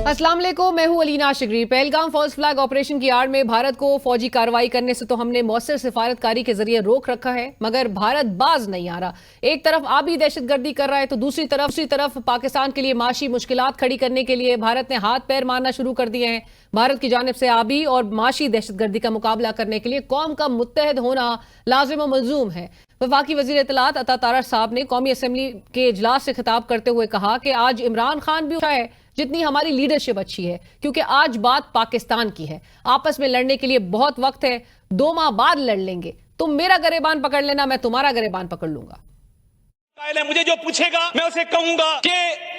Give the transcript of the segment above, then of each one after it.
अस्सलाम वालेकुम, मैं हूं अलीना शिगरी। पहलगाम फॉल्स फ्लैग ऑपरेशन की आड़ में भारत को फौजी कार्रवाई करने से तो हमने मौसर सिफारतकारी के जरिए रोक रखा है, मगर भारत बाज नहीं आ रहा। एक तरफ आबी दहशतगर्दी कर रहा है तो दूसरी तरफ पाकिस्तान के लिए माशी मुश्किलात खड़ी करने के लिए भारत ने हाथ पैर मारना शुरू कर दिए हैं। भारत की जानिब से आबी और माशी दहशतगर्दी का मुकाबला करने के लिए कौम का मुत्तहद होना लाजिम और मलजूम है। वफाकी वजीर इत्तलात अता तारड़ साहब ने कौमी असम्बली के इजलास से खिताब करते हुए कहा कि आज इमरान खान भी अच्छा है जितनी हमारी लीडरशिप अच्छी है, क्योंकि आज बात पाकिस्तान की है। आपस में लड़ने के लिए बहुत वक्त है, 2 माह बाद लड़ लेंगे। तुम मेरा गरेबान पकड़ लेना, मैं तुम्हारा गरेबान पकड़ लूंगा। मुझे जो पूछेगा मैं उसे कहूंगा कि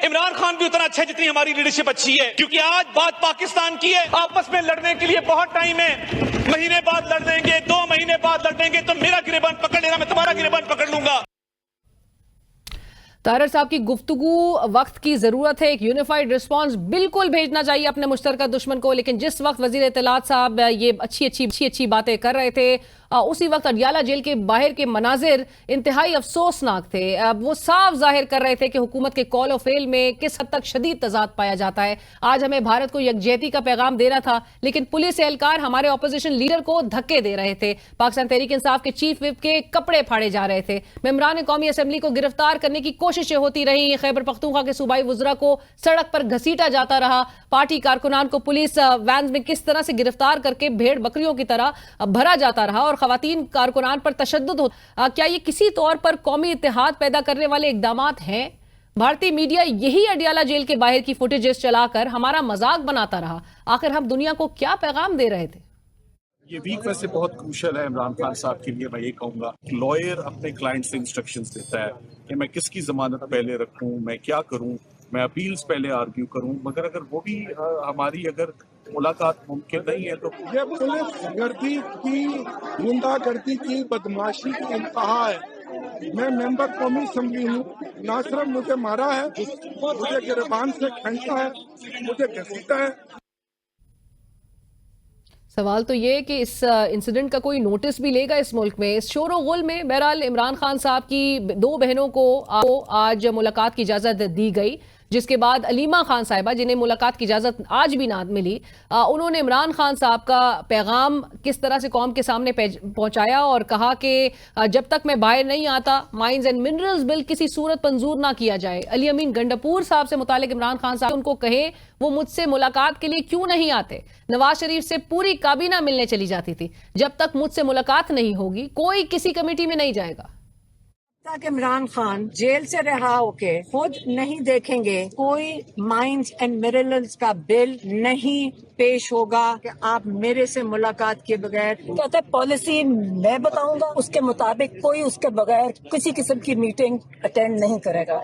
इमरान खान भी उतना अच्छा है जितनी हमारी लीडरशिप अच्छी है, क्योंकि आज बात पाकिस्तान की है। आपस में लड़ने के लिए बहुत टाइम है, महीने बाद लड़ देंगे, 2 महीने बाद लड़ देंगे। तो मेरा गिरेबान पकड़ लेना, मैं तुम्हारा गिरेबान पकड़ लूंगा। तारड़ साहब की गुफ्तगू वक्त की जरूरत है, एक यूनिफाइड रिस्पांस बिल्कुल भेजना चाहिए अपने मुश्तरका दुश्मन को। लेकिन जिस वक्त वजीर इत्तलात साहब ये अच्छी बातें कर रहे थे, उसी वक्त अडियाला जेल के बाहर के मनाजिर इंतहाई अफसोसनाक थे। वो साफ जाहिर कर रहे थे कि हुकूमत के कॉल और फेल में किस हद तक शदीद तजाद पाया जाता है। आज हमें भारत को यकजहती का पैगाम देना था, लेकिन पुलिस एहलकार हमारे ऑपोजिशन लीडर को धक्के दे रहे थे। पाकिस्तान तहरीक इंसाफ के चीफ विप के कपड़े फाड़े जा रहे थे। मेंबरान कौमी असम्बली को गिरफ्तार करने की कोशिशें होती रही। खैबर पख्तूनख्वा के सूबाई वुज़रा को सड़क पर घसीटा जाता रहा। पार्टी कारकुनान को पुलिस वैन में किस तरह से गिरफ्तार करके भेड़ बकरियों की तरह भरा जाता रहा और खवातीन कारकुनान पर तशद्दुद होता। क्या ये किसी तौर पर कौमी इत्तेहाद पैदा करने वाले इकदामात हैं? भारतीय मीडिया यही अडियाला जेल के बाहर की फुटेजेस चलाकर हमारा मजाक बनाता रहा। आखिर हम दुनिया को क्या पैगाम दे रहे थे? ये वीक वैसे बहुत क्रूशल है इमरान खान साहब के लिए। मैं ये कहूँगा लॉयर अपने क्लाइंट से इंस्ट्रक्शंस देता है कि मैं किसकी जमानत पहले रखूँ, मैं क्या करूँ, मैं अपील्स पहले आर्ग्यू करूँ। मगर अगर वो भी हमारी अगर मुलाकात मुमकिन नहीं है तो ये पुलिस गर्दी की, गुंडागर्दी की, बदमाशी की इंतहा है। मैं मेंबर कौमी असम्बली हूँ, ना सिर्फ मुझे मारा है, मुझे गिरबान से खींचा है, मुझे घसीटा है। सवाल तो ये कि इस इंसिडेंट का कोई नोटिस भी लेगा इस मुल्क में, इस शोर गुल में। बहरहाल इमरान खान साहब की 2 बहनों को आज मुलाकात की इजाजत दी गई, जिसके बाद अलीमा खान साहिबा, जिन्हें मुलाकात की इजाजत आज भी ना मिली, उन्होंने इमरान खान साहब का पैगाम किस तरह से कौम के सामने पहुंचाया और कहा कि जब तक मैं बाहर नहीं आता माइंस एंड मिनरल्स बिल किसी सूरत मंजूर ना किया जाए। अली अमीन गंडापुर साहब से मुतालिक इमरान खान साहब उनको कहे वो मुझसे मुलाकात के लिए क्यों नहीं आते। नवाज शरीफ से पूरी काबीना मिलने चली जाती थी। जब तक मुझसे मुलाकात नहीं होगी कोई किसी कमेटी में नहीं जाएगा। तक इमरान खान जेल से रिहा होके खुद नहीं देखेंगे, कोई माइंस एंड मिनरल्स का बिल नहीं पेश होगा कि आप मेरे से मुलाकात के बगैर। कहते पॉलिसी मैं बताऊंगा, उसके मुताबिक कोई उसके बगैर किसी किस्म की मीटिंग अटेंड नहीं करेगा।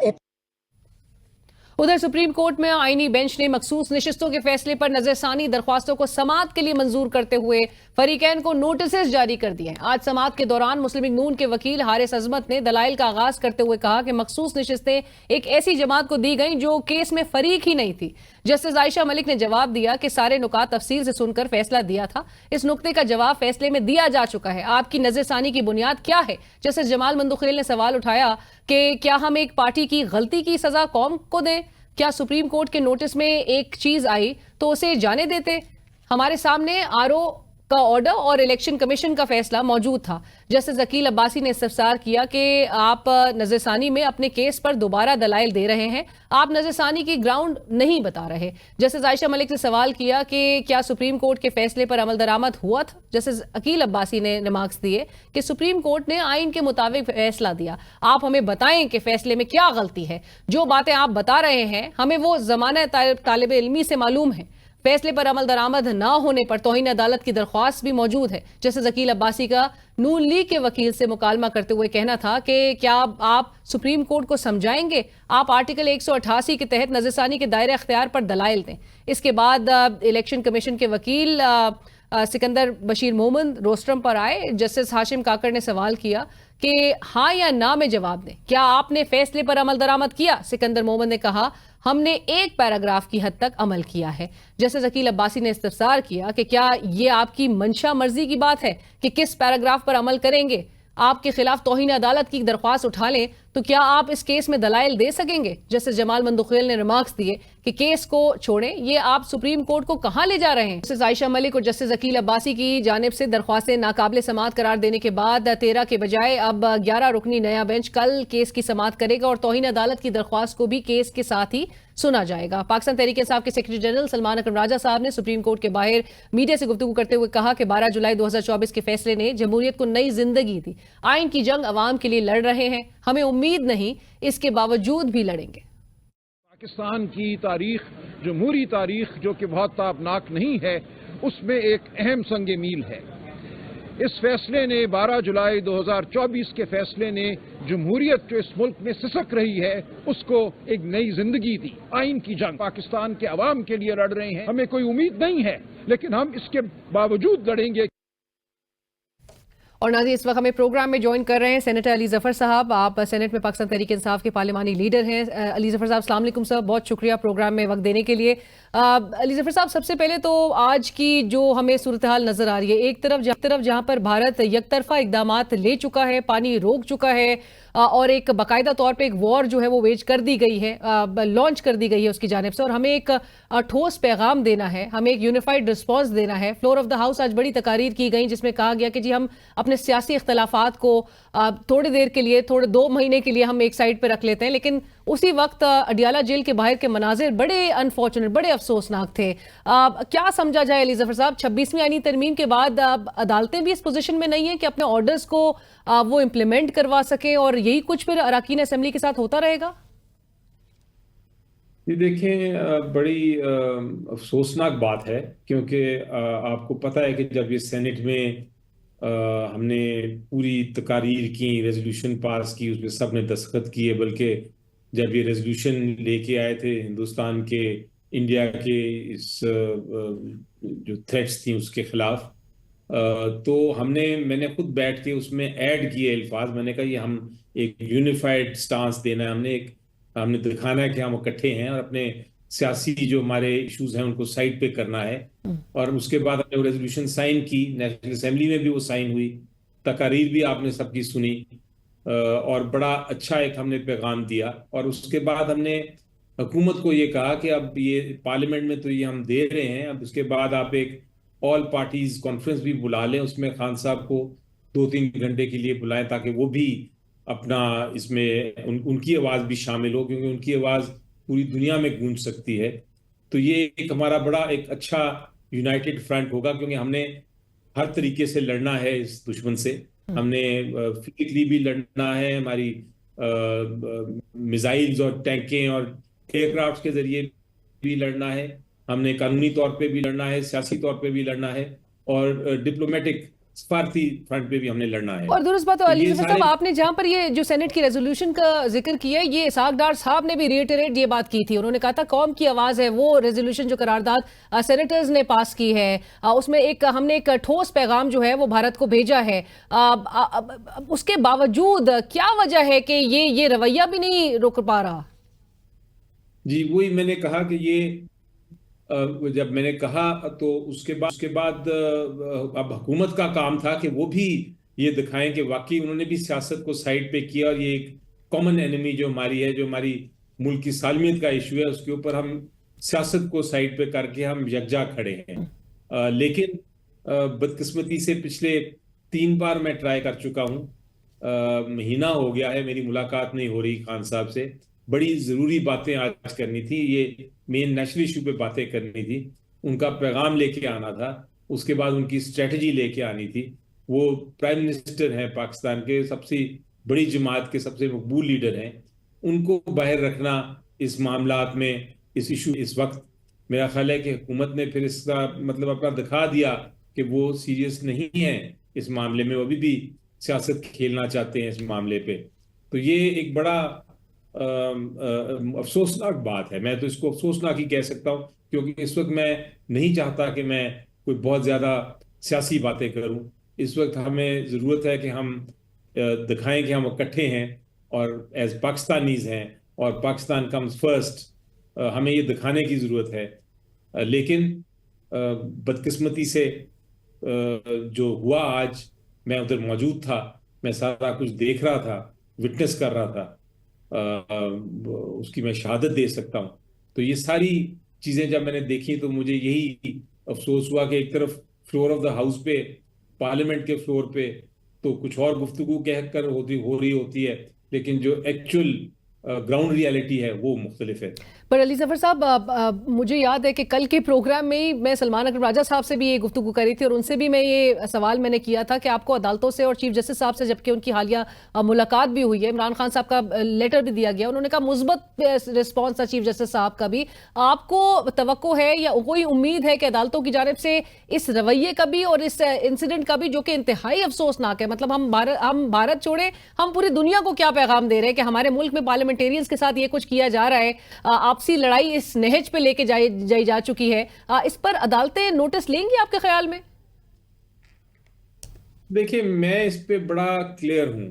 उधर सुप्रीम कोर्ट में आईनी बेंच ने मखसूस नशिस्तों के फैसले पर नजरसानी दरख्वास्तों को समाअत के लिए मंजूर करते हुए फरीकैन को नोटिस जारी कर दिए हैं। आज समाअत के दौरान मुस्लिम लीग नून के वकील हारिस अजमत ने दलाइल का आगाज करते हुए कहा कि मखसूस नशिस्तें एक ऐसी जमात को दी गई जो केस में फरीक ही नहीं थी। जस्टिस आयशा मलिक ने जवाब दिया कि सारे नुकात तफसील से सुनकर फैसला दिया था। इस नुक्ते का जवाब फैसले में दिया जा चुका है। आपकी नजरसानी की बुनियाद क्या है? जस्टिस जमाल मंदुखेल ने सवाल उठाया कि क्या हम एक पार्टी की गलती की सजा कौम को दें? क्या सुप्रीम कोर्ट के नोटिस में एक चीज आई तो उसे जाने देते? हमारे सामने आरओ का ऑर्डर और इलेक्शन कमीशन का फैसला मौजूद था। जस्टिस अकील अब्बासी ने इस्तफसार किया कि आप नजरसानी में अपने केस पर दोबारा दलाइल दे रहे हैं, आप नजरसानी की ग्राउंड नहीं बता रहे। जस्टिस आयशा मलिक ने सवाल किया कि क्या सुप्रीम कोर्ट के फैसले पर अमल दरामद हुआ था? जस्टिस अकील अब्बासी ने रिमार्क्स दिए कि सुप्रीम कोर्ट ने आइन के मुताबिक फैसला दिया, आप हमें बताएं कि फैसले में क्या गलती है। जो बातें आप बता रहे हैं हमें वो जमानत तालिब इल्मी से मालूम है। फैसले पर अमल दरामद न होने पर तौहीन अदालत की दरख्वास्त भी मौजूद है। जस्टिस अकील अब्बासी का नून लीग के वकील से मुकालमा करते हुए कहना था कि क्या आप सुप्रीम कोर्ट को समझाएंगे, आप आर्टिकल 188 के तहत नजरसानी के दायरे अख्तियार पर दलाइल दें। इसके बाद इलेक्शन कमीशन के वकील सिकंदर बशीर मोहम्मद रोस्ट्रम पर आए। जस्टिस हाशिम काकर ने सवाल किया कि हाँ या ना में जवाब दें, क्या आपने फैसले पर अमल दरामद किया? सिकंदर मोहम्मद ने कहा हमने एक पैराग्राफ की हद तक अमल किया है। जस्टिस अकील अब्बासी ने इस्तफसार किया कि क्या ये आपकी मंशा मर्जी की बात है कि किस पैराग्राफ पर अमल करेंगे? आपके खिलाफ तौहीन अदालत की दरख्वास्त उठा लें तो क्या आप इस केस में दलाइल दे सकेंगे? जस्टिस जमाल मंदुखेल ने रिमार्क्स दिए कि केस को छोड़ें, ये आप सुप्रीम कोर्ट को कहां ले जा रहे हैं? जस्टिस आयशा मलिक और जस्टिस अकील अब्बासी की जानिब से दरख्वास्तें नाकाबिले समाअत करार देने के बाद 13 के बजाय अब 11 रुकनी नया बेंच कल केस की समाअत करेगा और तौहीन अदालत की दरख्वास्त को भी केस के साथ ही सुना जाएगा। पाकिस्तान तहरीक इंसाफ के सेक्रेटरी जनरल सलमान अकरम राजा साहब ने सुप्रीम कोर्ट के बाहर मीडिया से गुफ्तगू करते हुए कहा कि 12 जुलाई 2024 के फैसले ने जमहूरियत को नई जिंदगी दी। आइन की जंग अवाम के लिए लड़ रहे हैं, हमें उम्मीद नहीं, इसके बावजूद भी लड़ेंगे। पाकिस्तान की तारीख, जमहूरी तारीख जो कि बहुत ताबनाक नहीं है, उसमें एक अहम संग मील है। इस फैसले ने 12 जुलाई 2024 के फैसले ने जमहूरियत जो इस मुल्क में सिसक रही है उसको एक नई जिंदगी दी। आइन की जंग पाकिस्तान के अवाम के लिए लड़ रहे हैं, हमें कोई उम्मीद नहीं है, लेकिन हम इसके बावजूद लड़ेंगे। और नाज़रीन, इस वक्त हमें प्रोग्राम में ज्वाइन कर रहे हैं सेनेटर अली जफर साहब। आप सेनेट में पाकिस्तान तहरीक इंसाफ के पार्लिमानी लीडर हैं। अली जफर साहब, अस्सलाम वालेकुम सर, बहुत शुक्रिया प्रोग्राम में वक्त देने के लिए। अली जफर साहब, सबसे पहले तो आज की जो हमें सूरत हाल नजर आ रही है, एक तरफ जहां पर भारत यकतरफा इकदामात ले चुका है, पानी रोक चुका है और एक बाकायदा तौर पे एक वॉर जो है वो वेज कर दी गई है, लॉन्च कर दी गई है उसकी जानिब से, और हमें एक ठोस पैगाम देना है, हमें एक यूनिफाइड रिस्पॉन्स देना है। फ्लोर ऑफ द हाउस आज बड़ी तकारीर की गई जिसमें कहा गया कि जी हम अपने सियासी इख्तलाफात को थोड़ी देर के लिए, थोड़े 2 महीने के लिए हम एक साइड पर रख लेते हैं, लेकिन उसी वक्त अडियाला जेल के बाहर के मनाजिर बड़े अनफॉर्चुनेट, बड़े अफसोसनाक थे। क्या समझा जाए अली जफर साहब, 26वीं आईनी तरमीम के बाद अदालतें भी इस पोजीशन में नहीं है कि अपने ऑर्डर्स को वो इम्प्लीमेंट करवा सके, और यही कुछ फिर अराकीन असेंबली के साथ होता रहेगा? ये देखें, बड़ी अफसोसनाक बात है, क्योंकि आपको पता है कि जब ये सेनेट में हमने पूरी तकारीर की, रेजोल्यूशन पास की, उसमें सब ने दस्तखत किए, बल्कि जब ये रेजोल्यूशन लेके आए थे हिंदुस्तान के, इंडिया के इस जो थ्रेट्स थी उसके खिलाफ, तो मैंने खुद बैठ के उसमें ऐड किए अल्फाज। मैंने कहा ये हम एक यूनिफाइड स्टांस देना है, हमने दिखाना है कि हम इकट्ठे हैं और अपने सियासी जो हमारे इश्यूज हैं उनको साइड पे करना है। और उसके बाद हमने वो रेजोल्यूशन साइन की, नेशनल असेंबली में भी वो साइन हुई, तकारीर भी आपने सबकी सुनी, और बड़ा अच्छा एक हमने पैगाम दिया। और उसके बाद हमने हुकूमत को ये कहा कि अब ये पार्लियामेंट में तो ये हम दे रहे हैं, अब उसके बाद आप एक ऑल पार्टीज कॉन्फ्रेंस भी बुला लें, उसमें खान साहब को 2-3 घंटे के लिए बुलाएं, ताकि वो भी अपना इसमें उनकी आवाज़ भी शामिल हो, क्योंकि उनकी आवाज़ पूरी दुनिया में गूंज सकती है। तो ये एक हमारा बड़ा एक अच्छा यूनाइटेड फ्रंट होगा, क्योंकि हमने हर तरीके से लड़ना है इस दुश्मन से। हमने फिजिकली भी लड़ना है, हमारी मिसाइल्स और टैंकें और एयरक्राफ्ट के जरिए भी लड़ना है, हमने कानूनी तौर पे भी लड़ना है, सियासी तौर पे भी लड़ना है, और डिप्लोमेटिक सफारती फ्रंट पे भी हमने लड़ना है। और दुरुस्त बात, अली जफर साहब, आपने जहां पर ये जो सेनेट की रेजोल्यूशन का जिक्र किया, ये इसहाक डार साहब ने भी रिएटरेट ये बात की थी। उन्होंने कहा था कौम की आवाज है वो रेजोल्यूशन, जो करारदाद सेनेटर्स ने पास की है, उसमें हमने एक ठोस पैगाम जो है वो भारत को भेजा है। उसके बावजूद क्या वजह है कि ये रवैया भी नहीं रुक पा रहा? जी, वही मैंने कहा कि ये जब मैंने कहा तो उसके बाद अब हुकूमत का काम था कि वो भी ये दिखाएं कि वाकई उन्होंने भी सियासत को साइड पे किया, और ये एक कॉमन एनिमी जो हमारी है, जो हमारी मुल्क की सालमियत का इशू है, उसके ऊपर हम सियासत को साइड पे करके हम यकजा खड़े हैं। लेकिन बदकिस्मती से पिछले 3 बार मैं ट्राई कर चुका हूँ, महीना हो गया है मेरी मुलाकात नहीं हो रही खान साहब से। बड़ी ज़रूरी बातें आज करनी थी, ये मेन नेशनल इशू पे बातें करनी थी, उनका पैगाम लेके आना था, उसके बाद उनकी स्ट्रेटजी लेके आनी थी। वो प्राइम मिनिस्टर हैं पाकिस्तान के, सबसे बड़ी जमात के सबसे मकबूल लीडर हैं, उनको बाहर रखना इस मामलात में, इस इशू इस वक्त मेरा ख्याल है कि हुकूमत ने फिर इसका मतलब अपना दिखा दिया कि वो सीरियस नहीं है इस मामले में, वो अभी भी सियासत खेलना चाहते हैं इस मामले पे। तो ये एक बड़ा अफसोसनाक बात है, मैं तो इसको अफसोसनाक ही कह सकता हूँ, क्योंकि इस वक्त मैं नहीं चाहता कि मैं कोई बहुत ज़्यादा सियासी बातें करूँ। इस वक्त हमें ज़रूरत है कि हम दिखाएं कि हम इकट्ठे हैं और एज पाकिस्तानीज हैं, और पाकिस्तान कम्स फर्स्ट, हमें ये दिखाने की ज़रूरत है। लेकिन बदकिस्मती से जो हुआ आज, मैं उधर मौजूद था, मैं सारा कुछ देख रहा था, विटनेस कर रहा था, उसकी मैं शहादत दे सकता हूँ। तो ये सारी चीजें जब मैंने देखी तो मुझे यही अफसोस हुआ कि एक तरफ फ्लोर ऑफ द हाउस पे, पार्लियामेंट के फ्लोर पे तो कुछ और गुफ्तगू कहकर हो रही होती है, लेकिन जो एक्चुअल ग्राउंड रियलिटी है वो मुख्तलिफ है। पर अली जफर साहब, मुझे याद है कि कल के प्रोग्राम में ही मैं सलमान अकरम राजा साहब से भी ये गुफ्तगू करी थी और उनसे भी मैं ये सवाल मैंने किया था कि आपको अदालतों से और चीफ जस्टिस साहब से, जबकि उनकी हालिया मुलाकात भी हुई है, इमरान खान साहब का लेटर भी दिया गया, उन्होंने कहा मुस्बत रिस्पॉन्स था चीफ जस्टिस साहब का भी। आपको तवक्को है या कोई उम्मीद है कि अदालतों की जानिब से इस रवैये का भी और इस इंसिडेंट का भी, जो कि इंतहाई अफसोसनाक है, मतलब हम भारत छोड़े, हम पूरी दुनिया को क्या पैगाम दे रहे हैं कि हमारे मुल्क में पार्लियामेंटेरियंस के साथ ये कुछ किया जा रहा है, आपसी लड़ाई इस नहज पे लेके जाई जा चुकी है। इस पर अदालतें नोटिस लेंगी आपके ख्याल में? देखिए, मैं इस पे बड़ा क्लियर हूं।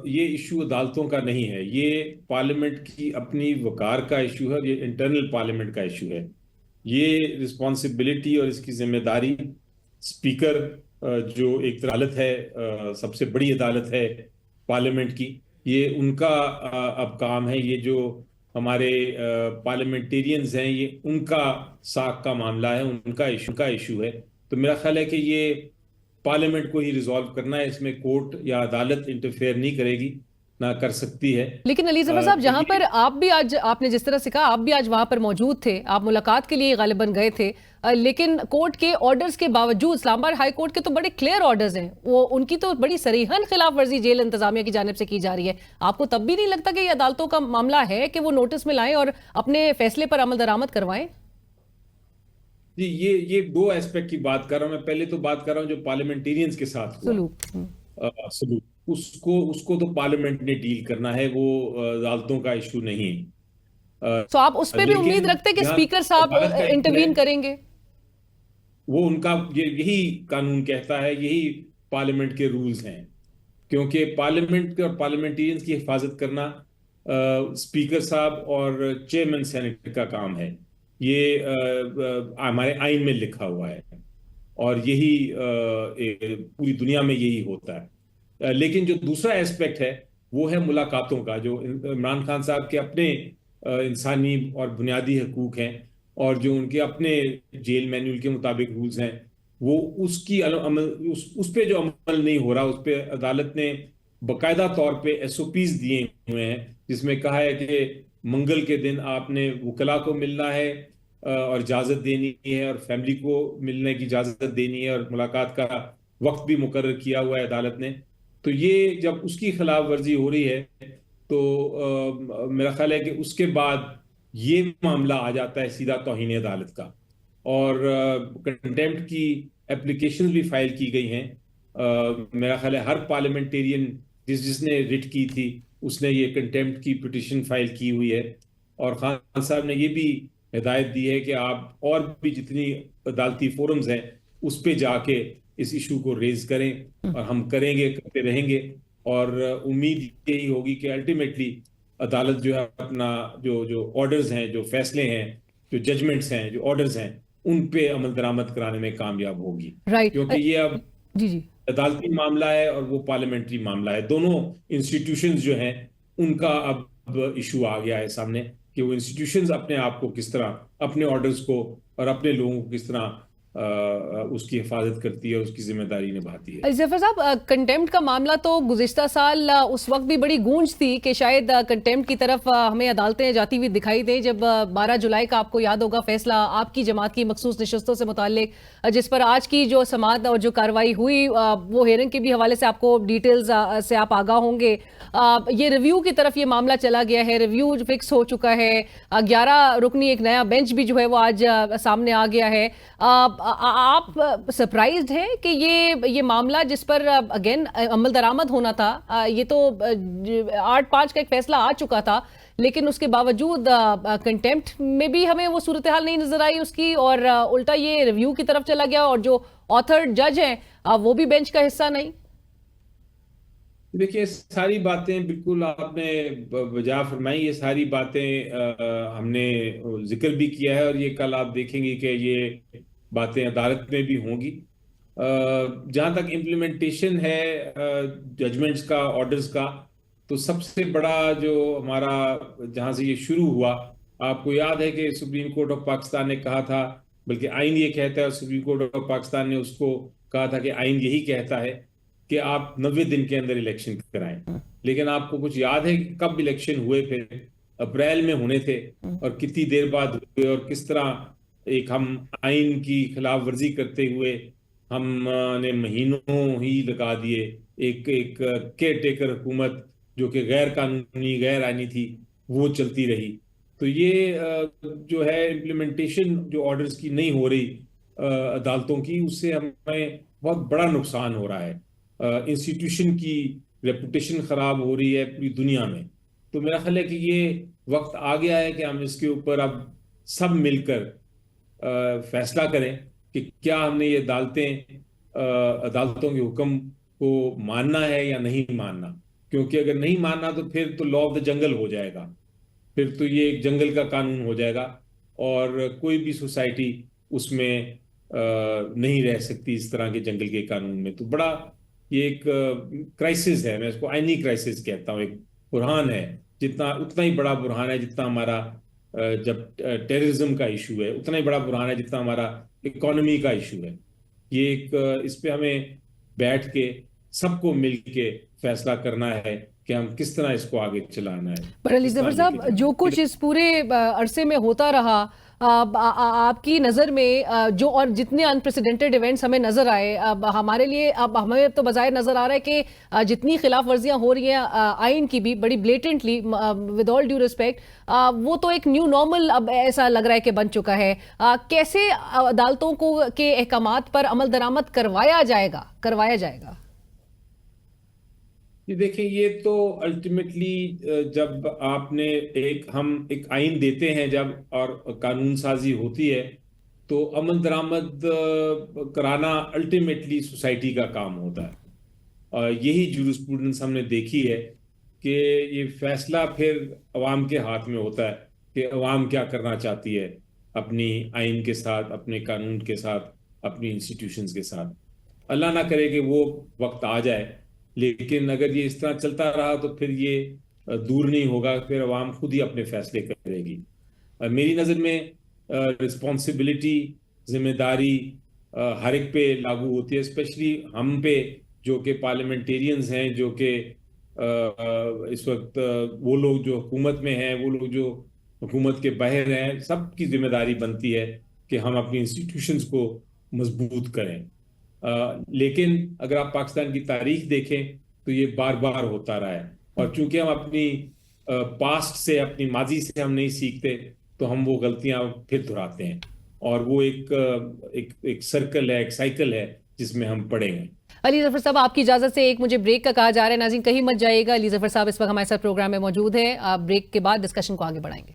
ये इशू अदालतों का नहीं है, ये पार्लियामेंट की अपनी वकार का इशू है, ये इंटरनल पार्लियामेंट का इशू है। ये रिस्पॉन्सिबिलिटी और इसकी जिम्मेदारी स्पीकर, जो एक अदालत है, सबसे बड़ी अदालत है पार्लियामेंट की, ये उनका अब काम है। ये जो हमारे पार्लियामेंटेरियंस हैं, ये उनका साख का मामला है, उनका इशू है। तो मेरा ख्याल है कि ये पार्लियामेंट को ही रिजॉल्व करना है, इसमें कोर्ट या अदालत इंटरफेयर नहीं करेगी, ना कर सकती है। लेकिन अली जफर साहब, जहां पर आप भी आज, आपने जिस तरह से कहा, आप भी आज वहां पर मौजूद थे, आप मुलाकात के लिए गालिबन गए थे, लेकिन कोर्ट के ऑर्डर्स के बावजूद, इस्लामाबाद हाई कोर्ट के तो बड़े क्लियर ऑर्डर्स हैं, वो उनकी तो बड़ी सरीहन खिलाफ वर्जी जेल इंतजामिया की जानिब से की जा रही है। आपको तब भी नहीं लगता कि ये अदालतों का मामला है कि वो नोटिस में लाएं और अपने फैसले पर अमल दरामद करवाएं? जी, ये दो एस्पेक्ट की बात कर रहा हूं मैं। पहले तो बात कर रहा हूं जो पार्लियामेंटेरियंस के साथ सलूक, उसको तो पार्लियामेंट ने डील करना है, वो अदालतों का इशू नहीं है। तो आप उस पर भी उम्मीद रखते हैं कि स्पीकर साहब इंटरवीन करेंगे? वो उनका यही कानून कहता है, यही पार्लियामेंट के रूल्स हैं, क्योंकि पार्लियामेंट और पार्लियामेंटेरियंस की हिफाजत करना स्पीकर साहब और चेयरमैन सेनेट का काम है। ये हमारे आइन में लिखा हुआ है और यही पूरी दुनिया में यही होता है। लेकिन जो दूसरा एस्पेक्ट है वो है मुलाकातों का, जो इमरान खान साहब के अपने इंसानी और बुनियादी हकूक हैं और जो उनके अपने जेल मैन्यूल के मुताबिक रूल्स हैं, वो उसकी उस पे जो अमल नहीं हो रहा, उस पे अदालत ने बाकायदा तौर पे SOPs दिए हुए हैं, जिसमें कहा है कि मंगल के दिन आपने वकला को मिलना है और इजाज़त देनी है और फैमिली को मिलने की इजाज़त देनी है और मुलाकात का वक्त भी मुकर्रर किया हुआ है अदालत ने। तो ये जब उसकी खिलाफ वर्जी हो रही है तो मेरा ख्याल है कि उसके बाद ये मामला आ जाता है सीधा तौहीन अदालत का, और कंटेम्प्ट की एप्लीकेशन भी फाइल की गई हैं। मेरा ख्याल है हर पार्लियामेंटेरियन जिसने रिट की थी उसने ये कंटेम्प्ट की पिटिशन फाइल की हुई है, और खान साहब ने ये भी हिदायत दी है कि आप और भी जितनी अदालती फोरम्स हैं उस पे जाके इस इशू को रेज करें, और हम करेंगे, करते रहेंगे। और उम्मीद यही होगी कि अल्टीमेटली अदालत जो है अपना जो ऑर्डर्स हैं, जो फैसले हैं, जो जजमेंट्स हैं, जो ऑर्डर्स हैं, उन पे अमल दरामद कराने में कामयाब होगी। क्योंकि ये अब जी अदालती मामला है और वो पार्लियामेंट्री मामला है। दोनों इंस्टीट्यूशंस जो हैं उनका अब इशू आ गया है सामने कि वो इंस्टीट्यूशंस अपने आप को किस तरह, अपने ऑर्डर्स को और अपने लोगों को किस तरह उसकी हिफाजत करती है, उसकी जिम्मेदारी निभाती है। जफर साहब, कंटेम्प्ट का मामला तो गुज़िश्ता साल उस वक्त भी बड़ी गूंज थी कि शायद कंटेम्प्ट की तरफ हमें अदालतें जाती हुई दिखाई दें, जब 12 जुलाई का आपको याद होगा फैसला आपकी जमात की मखसूस नशस्तों से मुताल्लिक, जिस पर आज की जो समाअत और जो कार्रवाई हुई, वो हेयरिंग के भी हवाले से आपको डिटेल्स से आप आगाह होंगे। ये रिव्यू की तरफ ये मामला चला गया है, रिव्यू फिक्स हो चुका है, 11 रुकनी एक नया बेंच भी जो है वो आज सामने आ गया है। आप सरप्राइज्ड हैं कि ये मामला जिस पर अगेन अमल दरामद होना था, ये तो 8/5 का एक फैसला आ चुका था, लेकिन उसके बावजूद कंटेम्प्ट में भी हमें वो सूरत हाल नहीं नजर आई उसकी, और उल्टा ये रिव्यू की तरफ चला गया और जो ऑथर जज हैं वो भी बेंच का हिस्सा नहीं। देखिए, सारी बातें बिल्कुल आपने वजह फरमाई, ये सारी बातें हमने जिक्र भी किया है, और ये कल आप देखेंगे कि ये बातें अदालत में भी होंगी। जहाँ तक इम्प्लीमेंटेशन है जजमेंट्स का, ऑर्डर्स का, तो सबसे बड़ा जो हमारा जहां से ये शुरू हुआ, आपको याद है कि सुप्रीम कोर्ट ऑफ पाकिस्तान ने कहा था, बल्कि आइन ये कहता है, सुप्रीम कोर्ट ऑफ पाकिस्तान ने उसको कहा था कि आइन यही कहता है कि आप 90 दिन के अंदर इलेक्शन कराएं। लेकिन आपको कुछ याद है कि कब इलेक्शन हुए? फिर अप्रैल में होने थे, और कितनी देर बाद हुए, और किस तरह एक हम आइन की खिलाफ वर्जी करते हुए हमने महीनों ही लगा दिए। एक एक केयर टेकर हुकूमत जो कि गैर कानूनी गैर आईनी थी, वो चलती रही। तो ये जो है इम्प्लीमेंटेशन जो ऑर्डर्स की नहीं हो रही अदालतों की, उससे हमें बहुत बड़ा नुकसान हो रहा है। इंस्टीट्यूशन की रेपुटेशन खराब हो रही है पूरी दुनिया में। तो मेरा ख्याल है कि ये वक्त आ गया है कि हम इसके ऊपर अब सब मिलकर फैसला करें कि क्या हमने ये अदालतों के हुक्म को मानना है या नहीं मानना। क्योंकि अगर नहीं मानना तो फिर तो लॉ ऑफ द जंगल हो जाएगा, फिर तो ये एक जंगल का कानून हो जाएगा, और कोई भी सोसाइटी उसमें नहीं रह सकती इस तरह के जंगल के कानून में। तो बड़ा ये एक क्राइसिस है, मैं इसको आईनी क्राइसिस कहता हूँ। एक बुरहान है, जितना उतना ही बड़ा बुरहान है जितना हमारा जब टेररिज्म का इशू है, उतना ही बड़ा बुरहान है जितना हमारा इकोनॉमी का इशू है। ये एक इस पे हमें बैठ के सबको मिल के फैसला करना है कि हम किस तरह इसको आगे चलाना है। पर अली जफर साहब, जो कुछ इस पूरे अरसे में होता रहा, आपकी नज़र में जो और जितने अनप्रेसिडेंटेड इवेंट्स हमें नज़र आए, अब हमारे लिए, अब हमें तो बज़ाहिर नज़र आ रहा है कि जितनी खिलाफ वर्जियाँ हो रही हैं आइन की भी बड़ी blatantly, with all due respect, वो तो एक न्यू नॉर्मल अब ऐसा लग रहा है कि बन चुका है। कैसे अदालतों को के अहकामात पर अमल दरामद करवाया जाएगा? ये देखिए, ये तो अल्टीमेटली जब आपने हम एक आइन देते हैं जब, और कानून साजी होती है, तो अमल दरामद कराना अल्टीमेटली सोसाइटी का काम होता है। यही जूरिस्प्रूडेंस हमने देखी है कि ये फैसला फिर अवाम के हाथ में होता है कि अवाम क्या करना चाहती है अपनी आइन के साथ, अपने कानून के साथ, अपनी इंस्टीट्यूशंस के साथ। अल्लाह ना करे कि वो वक्त आ जाए, लेकिन अगर ये इस तरह चलता रहा तो फिर ये दूर नहीं होगा, फिर अवाम खुद ही अपने फैसले करेगी। मेरी नज़र में रिस्पॉन्सिबिलिटी, जिम्मेदारी हर एक पे लागू होती है, स्पेशली हम पे जो कि पार्लियामेंटेरियंस हैं, जो कि इस वक्त वो लोग जो हुकूमत में हैं, वो लोग जो हुकूमत के बाहर हैं, सबकी जिम्मेदारी बनती है कि हम अपनी इंस्टीट्यूशंस को मजबूत करें। लेकिन अगर आप पाकिस्तान की तारीख देखें तो ये बार बार होता रहा है, और चूंकि हम अपनी पास्ट से, अपनी माजी से हम नहीं सीखते, तो हम वो गलतियां फिर दोहराते हैं, और वो एक सर्कल है, एक साइकिल है जिसमें हम पड़ेंगे। अली जफर साहब, आपकी इजाजत से एक मुझे ब्रेक का कहा जा रहा है। नाज़रीन, कहीं मत जाइएगा। अली जफर साहब इस वक्त हमारे साथ प्रोग्राम में मौजूद है। आप ब्रेक के बाद डिस्कशन को आगे बढ़ाएंगे।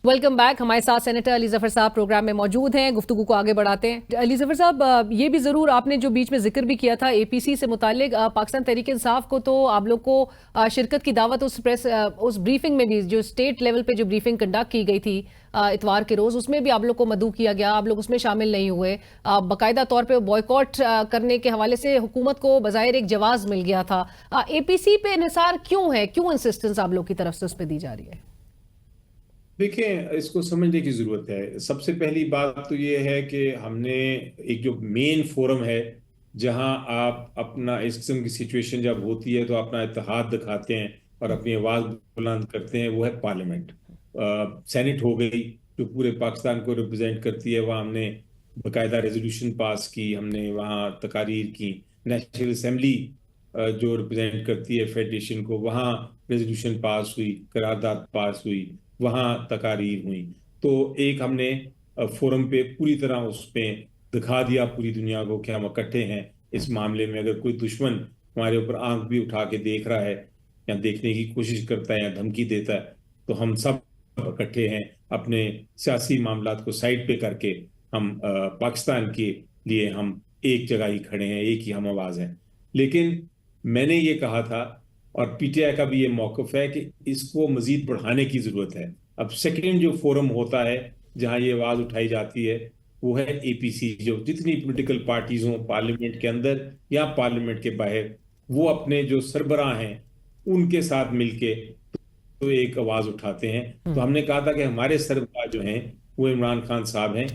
Welcome back. हमारे साथ सेनेटर अली जफर साहब प्रोग्राम में मौजूद हैं। गुफ्तगू को आगे बढ़ाते हैं। अली जफर साहब, ये भी ज़रूर, आपने जो बीच में जिक्र भी किया था एपीसी से मुतालिक, पाकिस्तान तहरीक इंसाफ को तो आप लोग को शिरकत की दावत उस ब्रीफिंग में भी, जो स्टेट लेवल पे जो ब्रीफिंग कंडक्ट की गई थी इतवार के रोज़, उसमें भी आप लोग को मदऊ किया गया, आप लोग उसमें शामिल नहीं हुए। बाकायदा तौर पे बॉयकॉट करने के हवाले से हुकूमत को बज़ाहिर एक जवाब मिल गया था। एपीसी पे इन्हिसार क्यों है, क्यों इंसिस्टेंस आप लोग की तरफ से उस पर दी जा रही है? देखिए, इसको समझने की जरूरत है। सबसे पहली बात तो ये है कि हमने एक जो मेन फोरम है जहां आप अपना इस किस्म की सिचुएशन जब होती है तो अपना इत्तेहाद दिखाते हैं और अपनी आवाज बुलंद करते हैं, वो है पार्लियामेंट। सेनेट हो गई जो पूरे पाकिस्तान को रिप्रेजेंट करती है, वहाँ हमने बाकायदा रेजोल्यूशन पास की, हमने वहाँ तकारीर की। नेशनल असेंबली जो रिप्रेजेंट करती है फेडरेशन को, वहाँ रेजोल्यूशन पास हुई, करारदाद पास हुई, वहाँ तकारीर हुई। तो एक हमने फोरम पे पूरी तरह उस पे दिखा दिया पूरी दुनिया को कि हम इकट्ठे हैं इस मामले में। अगर कोई दुश्मन हमारे ऊपर आंख भी उठा के देख रहा है या देखने की कोशिश करता है या धमकी देता है, तो हम सब इकट्ठे हैं। अपने सियासी मामलात को साइड पे करके हम पाकिस्तान के लिए हम एक जगह ही खड़े हैं, एक ही हम आवाज हैं। लेकिन मैंने ये कहा था, और पीटीआई का भी ये मौक़िफ़ है, कि इसको मजीद बढ़ाने की जरूरत है। अब सेकेंड जो फोरम होता है जहां ये आवाज उठाई जाती है, वो है एपीसी। जो जितनी पॉलिटिकल पार्टीज हों पार्लियामेंट के अंदर या पार्लियामेंट के बाहर, वो अपने जो सरबराह हैं उनके साथ मिलके तो एक आवाज उठाते हैं। तो हमने कहा था कि हमारे सरबराह जो हैं वो इमरान खान साहब हैं,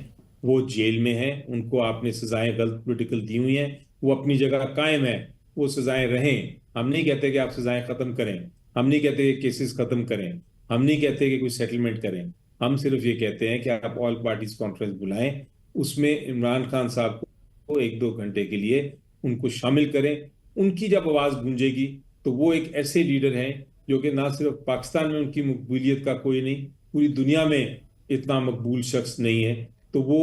वो जेल में हैं, उनको आपने सजाएं गलत पोलिटिकल दी हुई हैं, वो अपनी जगह कायम है, वो सजाएं रहें। हम नहीं कहते कि आप सजाएं खत्म करें, हम नहीं कहते कि केसेस खत्म करें, हम नहीं कहते कि कोई सेटलमेंट करें। हम सिर्फ ये कहते हैं कि आप ऑल पार्टीज कॉन्फ्रेंस बुलाएं, उसमें इमरान खान साहब को 1-2 घंटे के लिए उनको शामिल करें। उनकी जब आवाज गूंजेगी तो वो एक ऐसे लीडर हैं जो कि ना सिर्फ पाकिस्तान में उनकी मकबूलियत का कोई नहीं, पूरी दुनिया में इतना मकबूल शख्स नहीं है। तो वो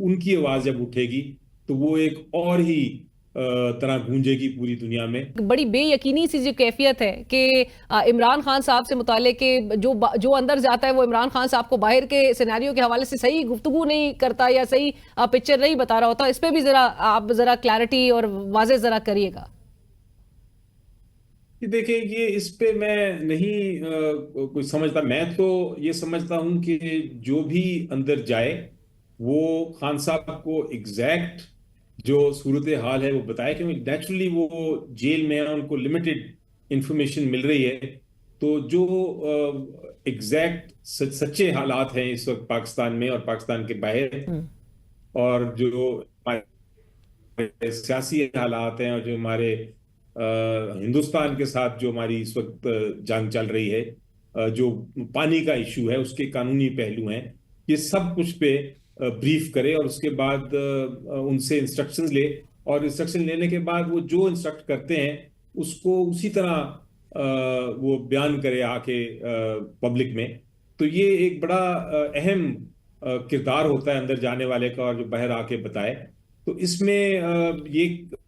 उनकी आवाज जब उठेगी तो वो एक और ही तरह गूंजेगी पूरी दुनिया में। बड़ी बेयकीनी सी जो कैफियत है कि इमरान खान साहब से मुतालिक के जो अंदर जाता है वो इमरान खान साहब को बाहर के सिनेरियो के हवाले से सही गुफ्तगू नहीं करता या सही पिक्चर नहीं बता रहा होता। इस पे भी आप जरा क्लैरिटी और वाज़ेह जरा करिएगा। देखिए, ये इस पे मैं नहीं कुछ समझता। मैं तो ये समझता हूं कि जो भी अंदर जाए वो खान साहब को एग्जैक्ट जो सूरत हाल है वो बताए, क्योंकि नेचुरली वो जेल में है, उनको लिमिटेड इंफॉर्मेशन मिल रही है। तो जो एग्जैक्ट सच्चे हालात हैं इस वक्त पाकिस्तान में और पाकिस्तान के बाहर, और जो हमारे सियासी हालात हैं और जो हमारे हिंदुस्तान के साथ जो हमारी इस वक्त जंग चल रही है, जो पानी का इशू है, उसके कानूनी पहलू हैं, ये सब कुछ पे ब्रीफ करे और उसके बाद उनसे इंस्ट्रक्शंस ले, और इंस्ट्रक्शन लेने के बाद वो जो इंस्ट्रक्ट करते हैं उसको उसी तरह वो बयान करे आके पब्लिक में। तो ये एक बड़ा अहम किरदार होता है अंदर जाने वाले का, और जो बाहर आके बताए। तो इसमें ये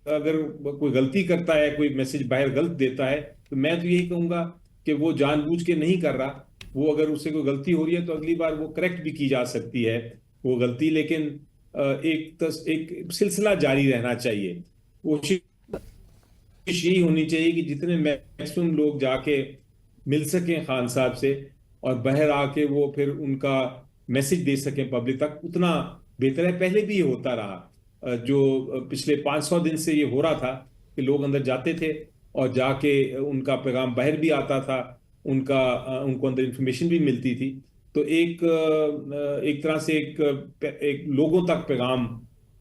अगर कोई गलती करता है, कोई मैसेज बाहर गलत देता है, तो मैं तो यही कहूंगा कि वो जानबूझ के नहीं कर रहा। वो अगर उससे कोई गलती हो रही है तो अगली बार वो करेक्ट भी की जा सकती है वो गलती, लेकिन एक सिलसिला जारी रहना चाहिए। कोशिश यही होनी चाहिए कि जितने मैक्सिमम लोग जाके मिल सकें खान साहब से और बाहर आके वो फिर उनका मैसेज दे सकें पब्लिक तक, उतना बेहतर है। पहले भी ये होता रहा, जो पिछले 500 दिन से ये हो रहा था कि लोग अंदर जाते थे और जाके उनका पैगाम बाहर भी आता था, उनको अंदर इंफॉर्मेशन भी मिलती थी। तो एक तरह से एक लोगों तक पैगाम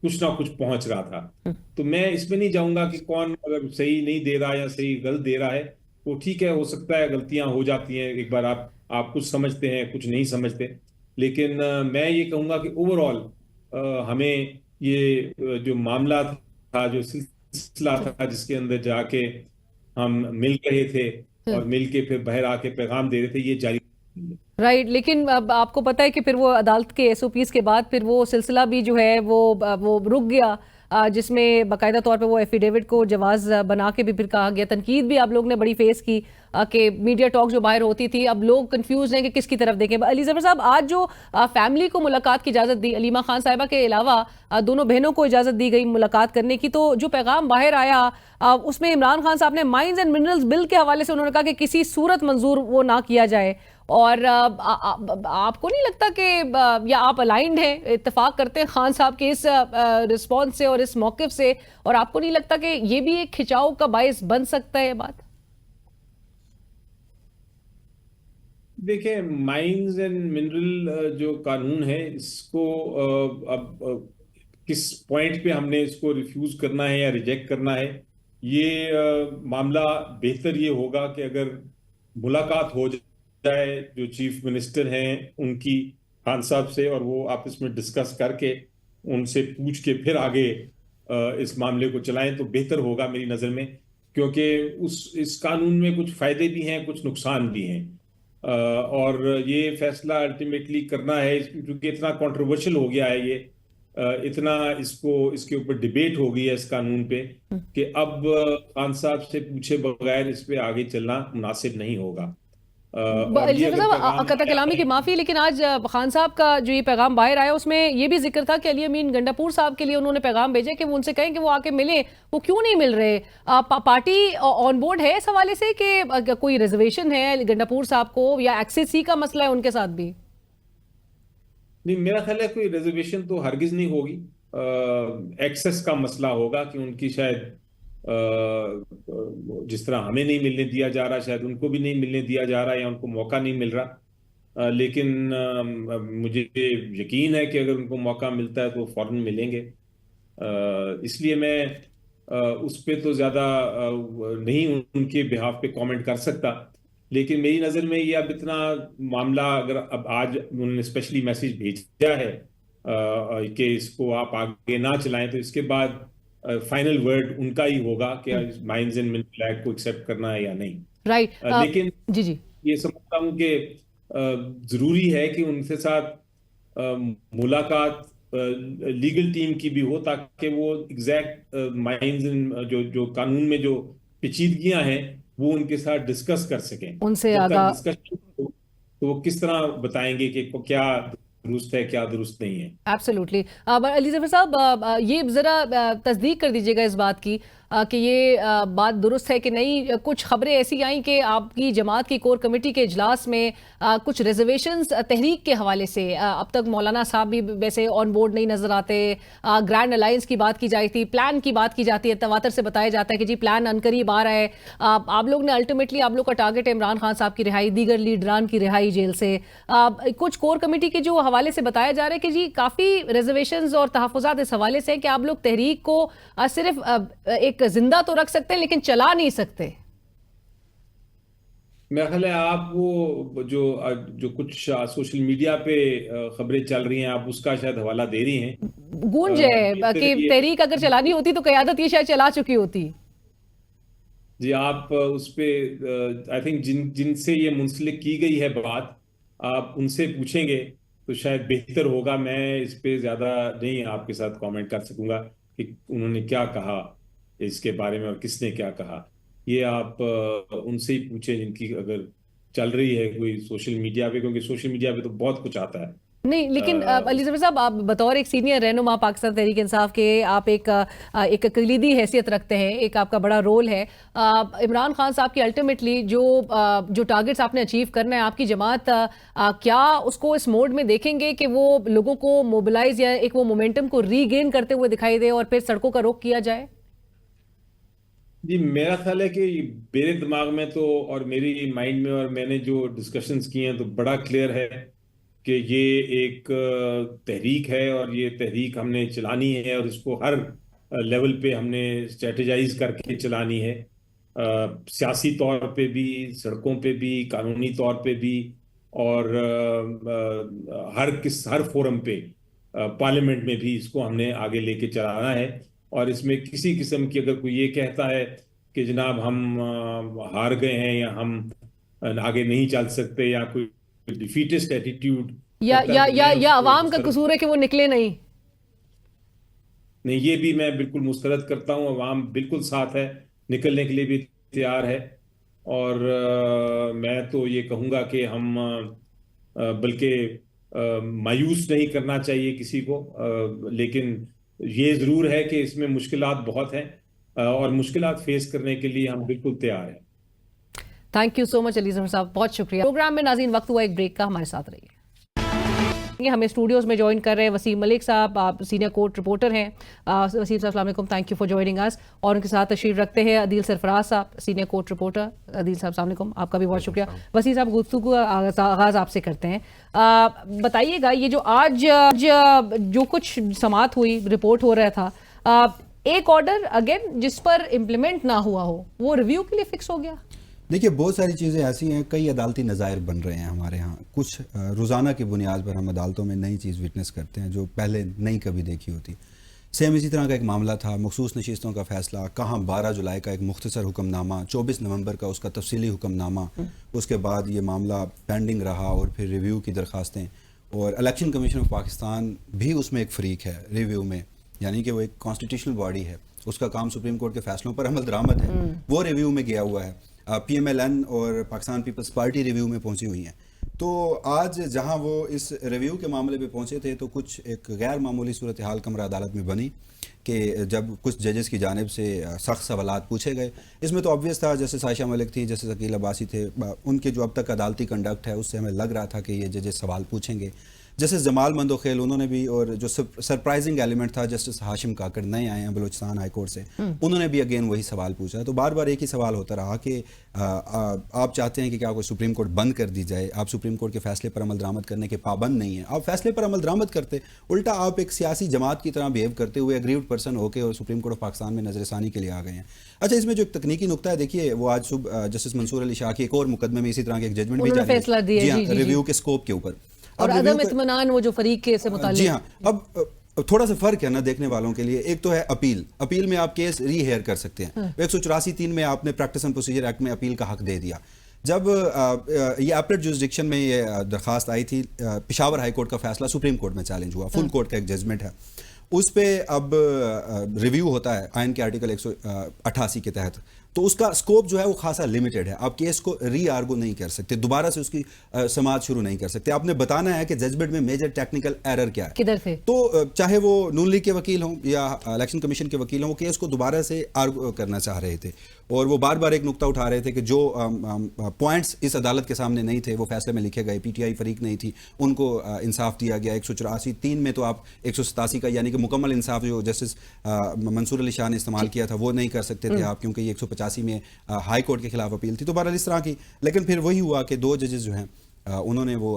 कुछ ना कुछ पहुंच रहा था। तो मैं इसमें नहीं जाऊंगा कि कौन अगर सही नहीं दे रहा या सही गलत दे रहा है। वो ठीक है, हो सकता है गलतियां हो जाती हैं, एक बार आप कुछ समझते हैं कुछ नहीं समझते, लेकिन मैं ये कहूंगा कि ओवरऑल हमें ये जो मामला था, जो सिलसिला था जिसके अंदर जाके हम मिल रहे थे और मिल के फिर बाहर आके पैगाम दे रहे थे, ये जारी। राइट, लेकिन अब आपको पता है कि फिर वो अदालत के एसओपीज के बाद फिर वो सिलसिला भी जो है वो रुक गया, जिसमें बाकायदा तौर पे वो एफिडेविट को जवाज बना के भी फिर कहा गया। तनकीद भी आप लोग ने बड़ी फेस की कि मीडिया टॉक जो बाहर होती थी, अब लोग कंफ्यूज हैं कि किसकी तरफ देखें। अली ज़फ़र साहब, आज जो फैमिली को मुलाकात की इजाज़त दी, अलीमा खान साहिबा के अलावा दोनों बहनों को इजाज़त दी गई मुलाकात करने की, तो जो पैगाम बाहर आया उसमें इमरान खान साहब ने माइंस एंड मिनरल्स बिल के हवाले से उन्होंने कहा कि किसी सूरत मंजूर वो ना किया जाए। और आपको नहीं लगता कि या आप अलाइंड हैं, इत्तेफाक करते हैं खान साहब के इस रिस्पॉन्स से और इस मौक़िफ़ से, और आपको नहीं लगता कि ये भी एक खिंचाव का बायस बन सकता है ये बात? देखिए, माइंस एंड मिनरल जो कानून है, इसको अब किस पॉइंट पे हमने इसको रिफ्यूज करना है या रिजेक्ट करना है, ये मामला बेहतर ये होगा कि अगर मुलाकात हो जाए जो चीफ मिनिस्टर हैं उनकी खान साहब से, और वो आपस में डिस्कस करके उनसे पूछ के फिर आगे इस मामले को चलाएं, तो बेहतर होगा मेरी नज़र में। क्योंकि इस कानून में कुछ फायदे भी हैं, कुछ नुकसान भी हैं, और ये फैसला अल्टीमेटली करना है, क्योंकि इतना कंट्रोवर्शियल हो गया है ये, इतना इसके ऊपर डिबेट हो गई है इस कानून पे, कि अब खान साहब से पूछे बगैर इस पे आगे चलना मुनासिब नहीं होगा। कता कलामी की माफी, लेकिन आज खान साहब का जो ये पैगाम बाहर आया उसमें ये भी जिक्र था कि अली अमीन गंडापुर साहब के लिए उन्होंने पैगाम भेजे कि वो उनसे कहें कि वो आके मिले, वो क्यों नहीं मिल रहे। पार्टी ऑन बोर्ड है इस हवाले से कि कोई रिजर्वेशन है गंडापुर साहब को, या एक्सेस ही का मसला है उनके साथ भी? नहीं, मेरा ख्याल है कोई रिजर्वेशन तो हरगिज नहीं होगी, एक्सेस का मसला होगा कि उनकी शायद जिस तरह हमें नहीं मिलने दिया जा रहा, शायद उनको भी नहीं मिलने दिया जा रहा या उनको मौका नहीं मिल रहा। लेकिन मुझे यकीन है कि अगर उनको मौका मिलता है तो वो फौरन मिलेंगे। इसलिए मैं उस पे तो ज़्यादा नहीं उनके बिहाफ पे कमेंट कर सकता। लेकिन मेरी नज़र में ये अब इतना मामला, अगर अब आज उन्होंने स्पेशली मैसेज भेजा है कि इसको आप आगे ना चलाएं, तो इसके बाद फाइनल वर्ड उनका ही होगा कि माइंस एंड मिल फ्लैग को एक्सेप्ट करना है या नहीं। राइट। लेकिन जी जी, ये समझता हूँ कि जरूरी है कि उनके साथ मुलाकात लीगल टीम की भी हो, ताकि वो एग्जैक्ट माइंस जो जो कानून में जो पेचीदगियां हैं वो उनके साथ डिस्कस कर सकें। उनसे जब आगा तक डिस्कशन हो तो वो किस तरह बताएंगे कि क्या दुरुस्त है क्या दुरुस्त नहीं है। एब्सोल्युटली। अली ज़फ़र साहब, ये ज़रा तस्दीक कर दीजिएगा इस बात की कि ये बात दुरुस्त है कि नहीं। कुछ खबरें ऐसी आई कि आपकी जमात की कोर कमेटी के इजलास में कुछ रिजर्वेशंस तहरीक के हवाले से अब तक मौलाना साहब भी वैसे ऑन बोर्ड नहीं नजर आते। ग्रैंड अलायंस की बात की जाती थी, प्लान की बात की जाती है, तवातर से बताया जाता है कि जी प्लान अनकरीब आ रहा है। आप लोग ने अल्टीमेटली, आप लोग का टारगेट है इमरान खान साहब की रिहाई, दीगर लीडरान की रिहाई जेल से। कुछ कोर कमेटी के जो हवाले से बताया जा रहा है कि जी काफ़ी रिजर्वेशंस और तहफ़्फ़ुज़ात इस हवाले से हैं कि आप लोग तहरीक को सिर्फ एक जिंदा तो रख सकते हैं लेकिन चला नहीं सकते। मेरा ख्याल है आप वो जो कुछ सोशल मीडिया पे खबरें चल रही हैं, आप उसका शायद हवाला दे रही हैं। गूंज है कि तहरीक अगर चलानी होती तो क़यादत ये शायद चला चुकी होती। जी, आप उस पे आई थिंक जिनसे ये मुंसलिक की गई है बात, आप उनसे पूछेंगे तो शायद बेहतर होगा। मैं इस पे ज्यादा नहीं आपके साथ कमेंट कर सकूंगा कि उन्होंने क्या कहा इसके बारे में और किसने क्या कहा। ये आप उनसे ही पूछें जिनकी अगर चल रही है कोई सोशल मीडिया पे, क्योंकि सोशल मीडिया पे तो बहुत कुछ आता है। नहीं, लेकिन अली ज़फ़र साहब, आप बतौर एक सीनियर रहनुमा पाकिस्तान तहरीक इंसाफ के, आप एक कलीदी हैसियत रखते हैं, एक आपका बड़ा रोल है। इमरान खान साहब की अल्टीमेटली जो टारगेट्स आपने अचीव करना है, आपकी जमात क्या उसको इस मोड में देखेंगे कि वो लोगों को मोबिलाइज या एक वो मोमेंटम को रीगेन करते हुए दिखाई दे और फिर सड़कों का रुख किया जाए? जी, मेरा ख्याल है कि मेरे दिमाग में तो और मेरी माइंड में और मैंने जो डिस्कशंस किए हैं तो बड़ा क्लियर है कि ये एक तहरीक है और ये तहरीक हमने चलानी है और इसको हर लेवल पे हमने स्ट्रेटेजाइज करके चलानी है। सियासी तौर पे भी, सड़कों पे भी, कानूनी तौर पे भी, और हर फोरम पे, पार्लियामेंट में भी इसको हमने आगे लेके चलाना है। और इसमें किसी किस्म की अगर कोई ये कहता है कि जनाब हम हार गए हैं या हम आगे नहीं चल सकते या कोई डिफीटिस्ट एटीट्यूड या अवाम का कसूर है कि वो निकले नहीं, ये भी मैं बिल्कुल मुस्तरद करता हूँ। अवाम बिल्कुल साथ है, निकलने के लिए भी तैयार है। और मैं तो ये कहूँगा कि हम बल्कि मायूस नहीं करना चाहिए किसी को, लेकिन ये ज़रूर है कि इसमें मुश्किलात बहुत हैं और मुश्किलात फेस करने के लिए हम बिल्कुल तैयार हैं। Thank you so much Ali Zafar साहब, बहुत शुक्रिया। प्रोग्राम में नाज़रीन वक्त हुआ एक ब्रेक का, हमारे साथ रहिए। हमें स्टूडियोज में ज्वाइन कर रहे हैं वसीम मलिक साहब, आप सीनियर कोर्ट रिपोर्टर हैं। वसीम साहब अस्सलाम वालेकुम, thank you for joining us. और उनके साथ तशरीफ रखते हैं अदील सरफराज साहब, सीनियर कोर्ट रिपोर्टर। अदील साहब अस्सलाम वालेकुम, आपका भी बहुत शुक्रिया। वसीम साहब, गुफ्तगू का आगाज़ आपसे करते हैं। बताइएगा, ये जो आज जो कुछ समाअत हुई, रिपोर्ट हो रहा था, एक ऑर्डर अगेन जिस पर इम्प्लीमेंट ना हुआ हो, वो रिव्यू के लिए फिक्स हो गया। देखिए, बहुत सारी चीज़ें ऐसी हैं, कई अदालती नज़ायर बन रहे हैं हमारे यहाँ। कुछ रोज़ाना की बुनियाद पर हम अदालतों में नई चीज़ विटनेस करते हैं जो पहले नहीं कभी देखी होती। सेम इसी तरह का एक मामला था, मखसूस नशिस्तों का फ़ैसला, कहाँ 12 जुलाई का एक मुख्तसर हुक्मनामा, 24 नवंबर का उसका तफसीली हुक्मनामा, उसके बाद ये मामला पेंडिंग रहा और फिर रिव्यू की दरख्वास्तें। और इलेक्शन कमीशन ऑफ पाकिस्तान भी उसमें एक फ़रीक है रिव्यू में, यानी कि वो एक कॉन्स्टिट्यूशनल बॉडी है, उसका काम सुप्रीम कोर्ट के फ़ैसलों पर अमल दरामद है, वो रिव्यू में गया हुआ है। PMLN और पाकिस्तान पीपल्स पार्टी रिव्यू में पहुंची हुई हैं। तो आज जहां वो इस रिव्यू के मामले पे पहुंचे थे तो कुछ एक गैर मामूली सूरत हाल कमरा अदालत में बनी कि जब कुछ जजेस की जानिब से सख्त सवालात पूछे गए। इसमें तो ऑब्वियस था, जैसे साइशा मलिक थी, जैसे शकील अब्बासी थे, उनके जो अब तक अदालती कंडक्ट है उससे हमें लग रहा था कि ये जजेस सवाल पूछेंगे। जस्टिस जमाल मंदोखेल उन्होंने भी, और जो सरप्राइजिंग एलिमेंट था जस्टिस हाशिम काकड़ नए आए हैं बलूचिस्तान हाई कोर्ट से, उन्होंने भी अगेन वही सवाल पूछा। तो बार बार एक ही सवाल होता रहा कि आप चाहते हैं कि क्या कोई सुप्रीम कोर्ट बंद कर दी जाए, आप सुप्रीम कोर्ट के फैसले पर अमल दरामद करने के पाबंद नहीं है, आप फैसले पर अमल दरामद करते, उल्टा आप एक सियासी जमात की तरह बिहेव करते हुए एग्रीव्ड पर्सन होकर और सुप्रीम कोर्ट ऑफ पाकिस्तान में नजरसानी के लिए आ गए हैं। अच्छा, इसमें जो एक तकनीकी नुकता है, देखिए वो आज सुबह जस्टिस मंसूर अली शाह की एक और मुकदमे में इसी तरह के एक जजमेंट भी जारी फैसला दिया, जी हाँ, रिव्यू के स्कोप के ऊपर और अदम इत्मीनान वो जो फरीक के से मुताल्लिक। जी हाँ, अब थोड़ा सा फर्क है ना देखने वालों के लिए। एक तो है अपील में आप केस रीहेयर कर सकते हैं। 184(3) में आपने प्रैक्टिस एंड प्रोसीजर एक्ट में अपील का हक दे दिया। जब ये अपीलेट जुरिसडिक्शन में ये दरखास्त आई थी, पेशावर हाई कोर्ट का फैसला सुप्रीम कोर्ट में चैलेंज हुआ, फुल कोर्ट का एक जजमेंट है, उस पे अब रिव्यू होता है आइन के आर्टिकल 188 के तहत। तो उसका स्कोप जो है वो खासा लिमिटेड है। आप केस को री आर्गो नहीं कर सकते, दोबारा से उसकी समाअत शुरू नहीं कर सकते। आपने बताना है कि जजमेंट में मेजर टेक्निकल एरर क्या है, किधर से। तो चाहे वो नून लीग के वकील हों या इलेक्शन कमीशन के वकील हों, वो केस को दोबारा से आर्गो करना चाह रहे थे और वो बार बार एक नुकता उठा रहे थे कि जो पॉइंट्स इस अदालत के सामने नहीं थे वो फैसले में लिखे गए, पीटीआई फरीक नहीं थी, उनको इंसाफ दिया गया। 184(3) में तो आप 187 का यानी कि मुकम्मल इंसाफ जो जस्टिस मंसूर अली शाह ने इस्तेमाल किया था वो नहीं कर सकते थे आप, क्योंकि ये 185 में हाई कोर्ट के खिलाफ अपील थी। तो बहरहाल इस तरह की, लेकिन फिर वही हुआ कि 2 जजेस जो हैं उन्होंने वो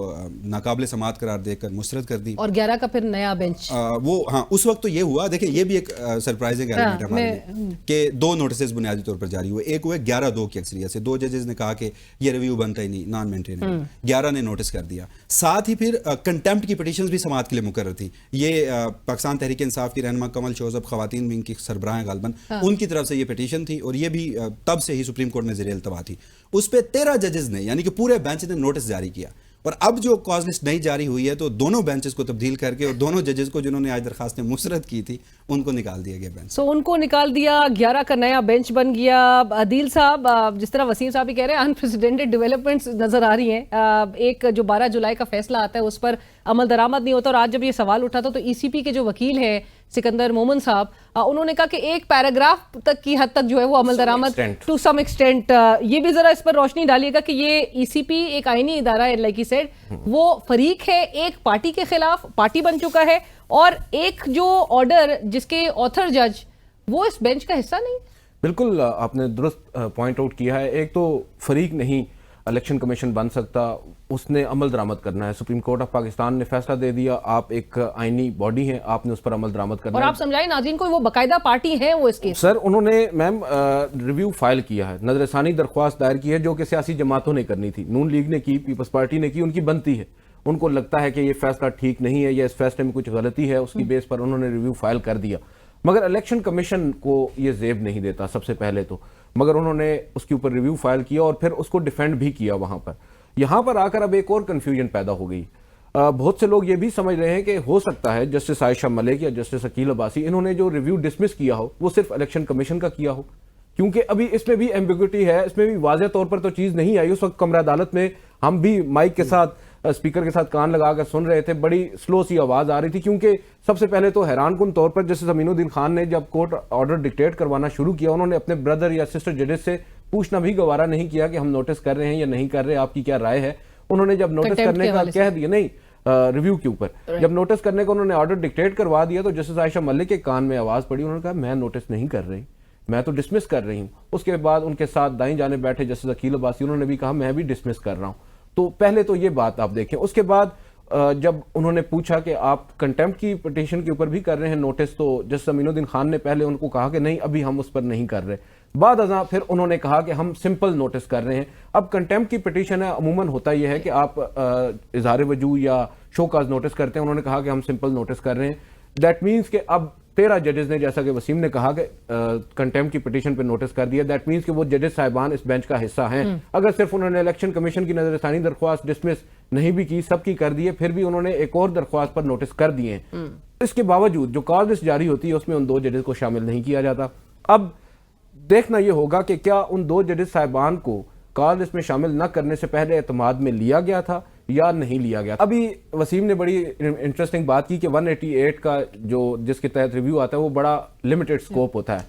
नाकाबिले समाअत करार देकर मुस्तरद कर दी और 11 का फिर नया बेंच वो हाँ उस वक्त तो ये हुआ। देखिए ये भी एक सरप्राइजिंग एलिमेंट है हमारे लिए कि 2 नोटिस बुनियादी तौर पर जारी हुए। एक हुए 11-2 की अक्सरियत से, 2 जजेस ने कहा कि ये रिव्यू बनता ही नहीं, नॉन मेंटेनेबल, 11 ने नोटिस कर दिया। साथ ही फिर कंटेम्प्ट की पिटीशंस भी समाअत के लिए मुकर्रर थी। ये पाकिस्तान तहरीक इंसाफ की रहनुमा कमल शोजब खवातीन विंग की सरबराह हैं गालबन, उनकी तरफ से ये पिटीशन थी और ये भी तब से ही सुप्रीम कोर्ट में ज़ेर इल्तवा थी। उस पर 13 जजेस ने यानी कि पूरे बेंच ने नोटिस जारी किया और अब जो कॉज लिस्ट नहीं जारी हुई है तो दोनों बेंचेस को तब्दील करके और दोनों जजेस को जिन्होंने आज दरखास्तें मुस्तरद की थी उनको निकाल दिया गया बेंच। सो उनको निकाल दिया, 11 का नया बेंच बन गया। अदील साहब, जिस तरह वसीम साहब भी कह रहे हैं, अनप्रेसिडेंटेड डेवलपमेंट्स नजर आ रही हैं। एक जो 12 जुलाई का फैसला आता है उस पर अमल दरामद नहीं होता और आज जब ये सवाल उठा था तो ईसीपी के जो वकील है सिकंदर मोमन साहब, उन्होंने कहा कि एक पैराग्राफ तक की हद तक जो है वो अमल दरामद टू सम एक्सटेंट। ये भी जरा इस पर रोशनी डालिएगा कि ये ईसीपी एक आईनी इदारा है, लाइक ही सेड, वो फरीक है, एक पार्टी के खिलाफ पार्टी बन चुका है और एक जो ऑर्डर जिसके ऑथर जज वो इस बेंच का हिस्सा नहीं। बिल्कुल आपने दुरुस्त पॉइंट आउट किया है। एक तो फरीक नहीं इलेक्शन कमीशन बन सकता, उसने अमल दरामद करना है। सुप्रीम कोर्ट ऑफ पाकिस्तान ने फैसला दे दिया, आप एक आईनी बॉडी हैं, आपने उस पर अमल दरामद करना है। और आप समझाइए नाज़रीन को, वो बाकायदा पार्टी है वो इसके। सर उन्होंने मैम रिव्यू फाइल किया है, नजरसानी दरख्वास्त दायर की है जो कि सियासी जमातों ने करनी थी, नून लीग ने की, पीपल्स पार्टी ने की, उनकी बनती है। उनको लगता है कि ये फैसला ठीक नहीं है या इस फैसले में कुछ गलती है, उसकी बेस पर उन्होंने रिव्यू फाइल कर दिया। मगर इलेक्शन कमीशन को ये जेब नहीं देता सबसे पहले तो, मगर उन्होंने उसके ऊपर रिव्यू फाइल किया और फिर उसको डिफेंड भी किया। वहां पर यहां पर आकर अब एक और कंफ्यूजन पैदा हो गई। बहुत से लोग ये भी समझ रहे हैं कि हो सकता है जस्टिस आयशा मलिक या जस्टिस अकील अब्बासी इन्होंने जो रिव्यू डिसमिस किया हो वो सिर्फ इलेक्शन कमीशन का किया हो, क्योंकि अभी इसमें भी एम्बिग्युइटी है, इसमें भी वाज़ेह तौर पर तो चीज नहीं आई। उस वक्त कमरा अदालत में हम भी माइक के साथ स्पीकर के साथ कान लगाकर सुन रहे थे, बड़ी स्लो सी आवाज आ रही थी, क्योंकि सबसे पहले तो हैरानकुन तौर पर जस्टिस अमीनुद्दीन खान ने जब कोर्ट ऑर्डर डिक्टेट करवाना शुरू किया, उन्होंने अपने ब्रदर या सिस्टर जजेस से पूछना भी गवारा नहीं किया कि हम नोटिस कर रहे हैं या नहीं कर रहे, आपकी क्या राय है। उन्होंने जब नोटिस करने का कह दिया, नहीं रिव्यू के ऊपर जब नोटिस करने का उन्होंने ऑर्डर डिक्टेट करवा दिया तो जस्टिस आयशा मलिक के कान में आवाज पड़ी, उन्होंने कहा मैं नोटिस नहीं कर रही, मैं तो डिसमिस कर रही हूं। उसके बाद उनके साथ दाईं जाने बैठे जस्टिस अकील अब्बासी, उन्होंने भी कहा मैं भी डिसमिस कर रहा हूं। तो पहले तो ये बात आप देखें। उसके बाद जब उन्होंने पूछा कि आप कंटेम्प्ट की पिटीशन के ऊपर भी कर रहे हैं नोटिस, तो जस्टिस अमीनुद्दीन खान ने पहले उनको कहा कि नहीं अभी हम उस पर नहीं कर रहे। बाद अज़ां फिर उन्होंने कहा कि हम सिंपल नोटिस कर रहे हैं। अब कंटेम्प्ट की पिटीशन है, अमूमन होता यह है कि आप इजहार वजूह या शोकाज नोटिस करते हैं, उन्होंने कहा कि हम सिंपल नोटिस कर रहे हैं। दैट मीन्स कि अब 13 जजेस ने, जैसा कि वसीम ने कहा कि कंटेम्प्ट की पिटीशन पे नोटिस कर दिया, दैट मीन्स कि वो जजेस साहिबान इस बेंच का हिस्सा हैं। अगर सिर्फ उन्होंने इलेक्शन कमीशन की नजरसानी दरख्वास्त डिसमिस नहीं भी की, सबकी कर दी है, फिर भी उन्होंने एक और दरख्वास्त पर नोटिस कर दिए हैं। इसके बावजूद जो कॉज लिस्ट जारी होती है उसमें उन 2 जजेस को शामिल नहीं किया जाता। अब देखना यह होगा कि क्या उन 2 जजेस साहिबान को कॉज लिस्ट में शामिल न करने से पहले एतमाद में लिया गया था या नहीं लिया गया। अभी वसीम ने बड़ी इंटरेस्टिंग बात की कि 188 का जो जिसके तहत रिव्यू आता है वो बड़ा लिमिटेड स्कोप होता है।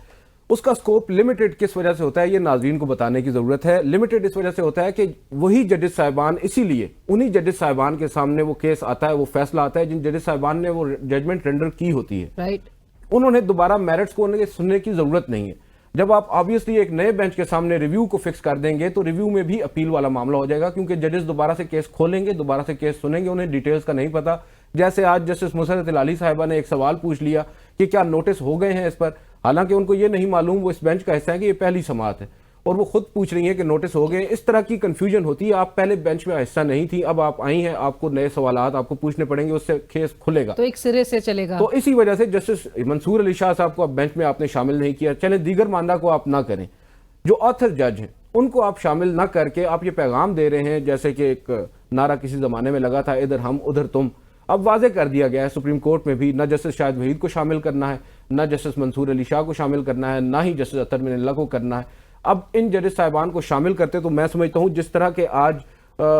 उसका स्कोप लिमिटेड किस वजह से होता है ये नाजरीन को बताने की जरूरत है। लिमिटेड इस वजह से होता है कि वही जजेस साहिबान, इसीलिए उन्हीं जजेस साहिबान के सामने वो केस आता है, वो फैसला आता है जिन जजेस साहिबान ने वो जजमेंट रेंडर की होती है। राइट। उन्होंने दोबारा मेरिट्स को उन्हें सुनने की जरूरत नहीं है। जब आप ऑब्वियसली एक नए बेंच के सामने रिव्यू को फिक्स कर देंगे तो रिव्यू में भी अपील वाला मामला हो जाएगा, क्योंकि जजेस दोबारा से केस खोलेंगे, दोबारा से केस सुनेंगे, उन्हें डिटेल्स का नहीं पता। जैसे आज जस्टिस मुसरत इलाली साहिबा ने एक सवाल पूछ लिया कि क्या नोटिस हो गए हैं इस पर, हालांकि उनको ये नहीं मालूम, वो इस बेंच का हिस्सा है कि ये पहली समाअत है और वो खुद पूछ रही है कि नोटिस हो गए। इस तरह की कंफ्यूजन होती है। आप पहले बेंच में हिस्सा नहीं थी, अब आप आई हैं, आपको नए सवालात आपको पूछने पड़ेंगे, उससे केस खुलेगा तो एक सिरे से चलेगा। तो इसी वजह से जस्टिस मंसूर अली शाह साहब को अब बेंच में आपने शामिल नहीं किया। चले दीगर मानदा को आप ना करें, जो ऑथर जज हैं उनको आप शामिल ना करके आप ये पैगाम दे रहे हैं, जैसे कि एक नारा किसी जमाने में लगा था, इधर हम उधर तुम। अब वाजे कर दिया गया है सुप्रीम कोर्ट में भी, ना जस्टिस शाहिद वहीद को शामिल करना है, ना जस्टिस मंसूर अली शाह को शामिल करना है, ना ही जस्टिस अतर मिनल्ला को करना है। अब इन जजेस साहिबान को शामिल करते तो मैं समझता हूं जिस तरह के आज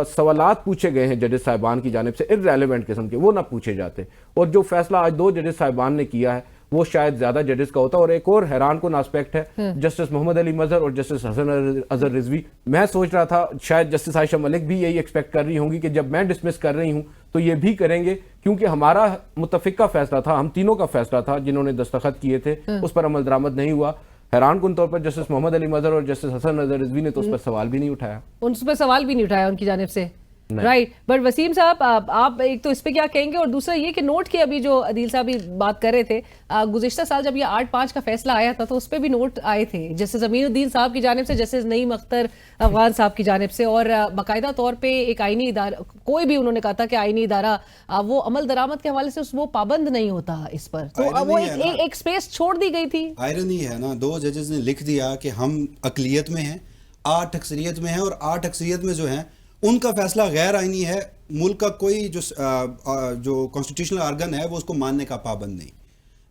सवालात पूछे गए हैं जजेस साहिबान की जानिब से इर्रेलेवेंट किस्म के, वो ना पूछे जाते, और जो फैसला आज 2 जजेस साहिबान ने किया है वो शायद ज्यादा जजेस का होता। और एक और हैरान कुन एस्पेक्ट है जस्टिस मोहम्मद अली मजहर और जस्टिस हसन अजहर रिजवी। मैं सोच रहा था शायद जस्टिस आयशा मलिक भी यही एक्सपेक्ट कर रही होंगी कि जब मैं डिसमिस कर रही हूं तो ये भी करेंगे, क्योंकि हमारा मुतफिका फैसला था, हम तीनों का फैसला था जिन्होंने दस्तखत किए थे, उस पर अमल दरामद नहीं हुआ। हैरान कुन तौर पर जस्टिस मोहम्मद अली मजहर और जस्टिस हसन अजहर रिजवी ने तो उस पर सवाल भी नहीं उठाया, उस पर सवाल भी नहीं उठाया उनकी जानिब से। राइट। बट वसीम साहब, आप एक तो इस पे क्या कहेंगे, और दूसरा ये कि नोट की अभी जो अदील साहब भी बात कर रहे थे, गुज़िश्ता साल जब ये 8-5 का फैसला आया था तो उस पर भी नोट आए थे जस्टिस अमीनुद्दीन साहब की जानिब से, जस्टिस नईम अख्तर अफगान साहब की जानिब से, और बाकायदा तौर पे एक आईनी इदारा, कोई भी उन्होंने कहा था कि आईनी इदारा वो अमल दरामद के हवाले से वो पाबंद नहीं होता इस पर, तो वो एक स्पेस छोड़ दी गई थी। आयरनी है ना, 2 जजेस ने लिख दिया कि हम अकलियत में हैं, 8 अक्सरियत में है, और 8 अक्सरियत में जो है उनका फैसला गैर आईनी है, मुल्क का कोई जो कॉन्स्टिट्यूशनल आर्गन है वो उसको मानने का पाबंद नहीं।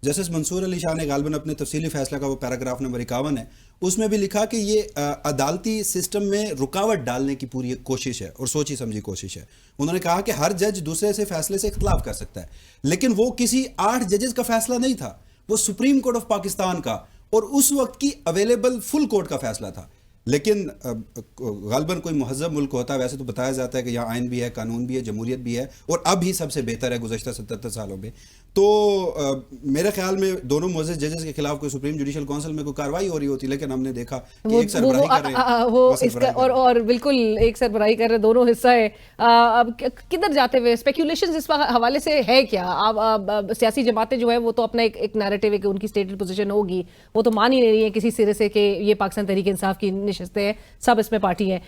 जस्टिस मंसूर अली शाह ने गालबन अपने तफसीली फैसला का वो पैराग्राफ नंबर 51 है, उसमें भी लिखा कि ये अदालती सिस्टम में रुकावट डालने की पूरी कोशिश है और सोची समझी कोशिश है। उन्होंने कहा कि हर जज दूसरे से फैसले से इख्तलाफ कर सकता है, लेकिन वो किसी 8 जजेस का फैसला नहीं था, वो सुप्रीम कोर्ट ऑफ पाकिस्तान का और उस वक्त की अवेलेबल फुल कोर्ट का फैसला था। लेकिन गालबन कोई महज़ब मुल्क होता है, वैसे तो बताया जाता है कि यहाँ आइन भी है, कानून भी है, जमहूरियत भी है, और अब ही सबसे बेहतर है गुज़श्ता 77 सालों में। तो मेरे ख्याल में दोनों मुअज़्ज़ज़ जजेस के खिलाफ कोई सुप्रीम जुडिशल काउंसिल में कोई कार्रवाई हो रही होती, लेकिन हमने देखा कि एक सरबराही कर रहे हैं वो इसका और बिल्कुल एक सरबराही कर रहे, दोनों हिस्सा है। अब किधर जाते हुए स्पेक्यूलेशंस इस हवाले से है क्या? अब सियासी जमातें जो है वो तो अपना एक नैरेटिव है कि उनकी स्टेटेड पोजीशन होगी, वो तो मान ही नहीं रही है किसी सिरे से कि ये पाकिस्तान तहरीक इंसाफ की निशस्तें हैं, सब इसमें पार्टी है।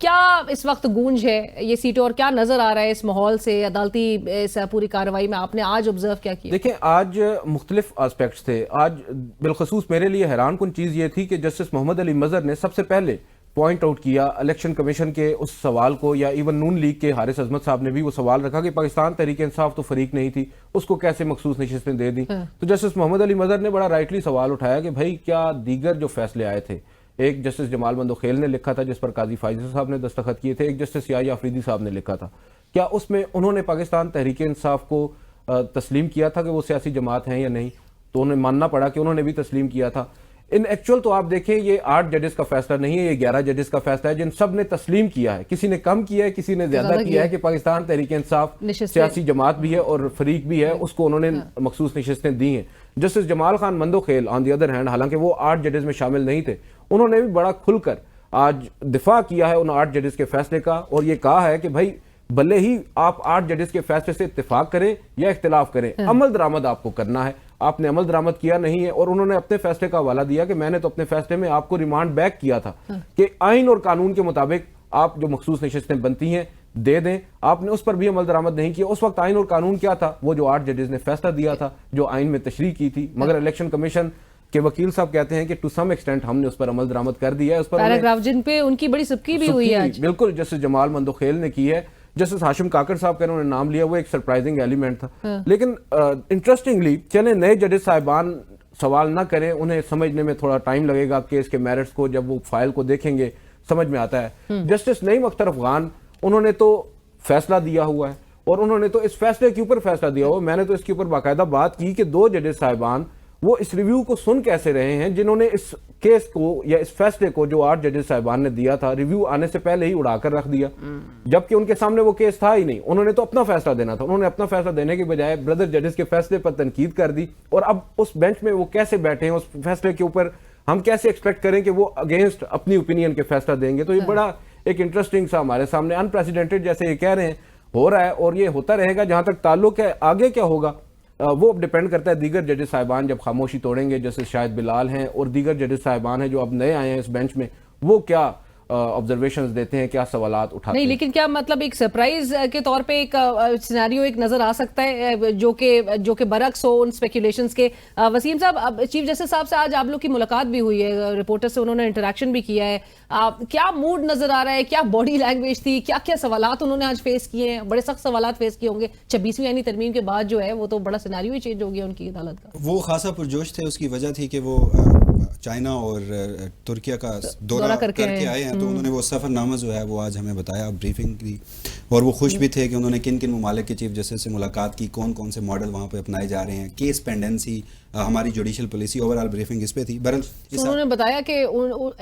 क्या इस वक्त गूंज है ये सीटें, और क्या नजर आ रहा है इस माहौल से अदालती इस पूरी कार्रवाई में? आपने आज ऑब्जर्व क्या किया? देखिए, आज मुख्तलिफ एस्पेक्ट्स थे। आज बिलखसूस मेरे लिए हैरान कुन चीज़ ये थी कि जस्टिस मोहम्मद अली मजहर ने सबसे पहले पॉइंट आउट किया इलेक्शन कमीशन के उस सवाल को, या इवन नून लीग के हारिस अजमत साहब ने भी वो सवाल रखा कि पाकिस्तान तहरीक इंसाफ तो फरीक नहीं थी, उसको कैसे मखसूस नशिस्तें दे दी। तो जस्टिस मोहम्मद अली मजहर ने बड़ा राइटली सवाल उठाया कि भाई क्या दीगर जो फैसले आए थे, एक जस्टिस जमाल मंदोखेल ने लिखा था जिस पर काजी फाइजल साहब ने दस्तखत किए थे, एक जस्टिस याहिया अफरीदी साहब ने लिखा था, क्या उसमें उन्होंने पाकिस्तान तहरीक इंसाफ को तस्लीम किया था कि वो सियासी जमात हैं या नहीं? तो उन्हें मानना पड़ा कि उन्होंने भी तस्लीम किया था। इन एक्चुअल तो आप देखें ये 8 जजेस का फैसला नहीं है, ये 11 जजेस का फैसला है जिन सब ने तस्लीम किया है। किसी ने कम किया है, किसी ने ज्यादा किया है कि पाकिस्तान तहरीक इंसाफ सियासी जमात भी है और फरीक भी है, उसको उन्होंने मखसूस नशिस्तें दी हैं। Justice Jamal Khan Mandokhel on the other hand, हालांकि वो 8 जजेस में शामिल नहीं थे, उन्होंने भी बड़ा खुलकर आज दिफा किया है उन 8 जजेस के फैसले का, और ये कहा है कि भाई भले ही आप 8 जजेस के फैसले से इत्तेफाक करें या इख्तिलाफ करें, अमल दरामद आपको करना है। आपने अमल दरामद किया नहीं है, और उन्होंने अपने फैसले का हवाला दिया कि मैंने तो अपने फैसले में आपको रिमांड बैक किया था कि आइन और कानून के मुताबिक आप जो मखसूस नशिस्तें बनती हैं दे दें, आपने उस पर भी अमल दरामद नहीं किया। उस वक्त आइन और कानून क्या था? वो जो 8 जजेस ने फैसला दिया था, जो आइन में तशरीह की थी, मगर इलेक्शन कमीशन के वकील साहब कहते हैं कि टू सम एक्सटेंट हमने उस पर अमल दरामद कर दिया है। उस पर पैराग्राफ जिन पे उनकी बड़ी सबकी भी हुई है, बिल्कुल जस्टिस जमाल मंदोखेल ने की है, जस्टिस हाशिम काकड़ साहब का उन्होंने नाम लिया, वो एक सरप्राइजिंग एलिमेंट था। लेकिन इंटरेस्टिंगली चले नए जजेस साहिबान सवाल ना करें, उन्हें समझने में थोड़ा टाइम लगेगा केस के मेरिट्स को, जब वो फाइल को देखेंगे समझ में आता है। जस्टिस नईम अख्तर अफगान, उन्होंने तो फैसला दिया हुआ है और उन्होंने तो इस फैसले के ऊपर फैसला दिया हुआ। मैंने तो इसके ऊपर बाकायदा बात की कि 2 जजेस साहिबान वो इस रिव्यू को सुन कैसे रहे हैं जिन्होंने इस केस को या इस फैसले को जो 8 जजेस साहिबान ने दिया था रिव्यू आने से पहले ही उड़ाकर रख दिया, जबकि उनके सामने वो केस था ही नहीं। उन्होंने तो अपना फैसला देना था। उन्होंने अपना फैसला देने के बजाय ब्रदर जजेस के फैसले पर तनकीद कर दी, और अब उस बेंच में वो कैसे बैठे हैं, उस फैसले के ऊपर हम कैसे एक्सपेक्ट करें कि वो अगेंस्ट अपनी ओपिनियन के फैसला देंगे। तो ये बड़ा एक इंटरेस्टिंग सा हमारे सामने अनप्रेसिडेंटेड जैसे ये कह रहे हैं हो रहा है, और ये होता रहेगा। जहां तक ताल्लुक है आगे क्या होगा वो अब डिपेंड करता है दीगर जजेस साहिबान जब खामोशी तोड़ेंगे, जैसे शायद बिलाल हैं और दीगर जजेस साहिबान हैं जो अब नए आए हैं इस बेंच में, वो क्या ऑब्जर्वेशंस देते हैं, क्या सवालात उठाते हैं। नहीं, लेकिन क्या मतलब एक सरप्राइज के तौर पे एक सिनेरियो एक नजर आ सकता है जो कि बरक्स हो उन स्पेकुलेशंस के। वसीम साहब, अब चीफ जस्टिस साहब से आज आप लोग की मुलाकात भी हुई है, रिपोर्टर से उन्होंने इंटरेक्शन भी किया है, क्या मूड नजर आ रहा है, क्या बॉडी लैंग्वेज थी, क्या क्या सवालात उन्होंने आज फेस किए हैं? बड़े सख्त सवालात फेस किए होंगे 26वीं यानी तरमीम के बाद जो है वो तो बड़ा सिनेरियो ही चेंज हो गया उनकी अदालत का। वो खासा पुरजोश थे। उसकी वजह थी कि वो चाइना और तुर्किया का दौरा करके आए हैं, तो उन्होंने वो सफ़रनामा जो है वो आज हमें बताया, ब्रीफिंग की, और वो खुश भी थे कि उन्होंने किन किन ममालिक के चीफ जस्टिस से मुलाकात की, कौन कौन से मॉडल वहाँ पे अपनाए जा रहे हैं, केस पेंडेंसी, हमारी जुडिशल पॉलिसी, ओवरऑल ब्रीफिंग इस पे थी। बहरहाल उन्होंने बताया कि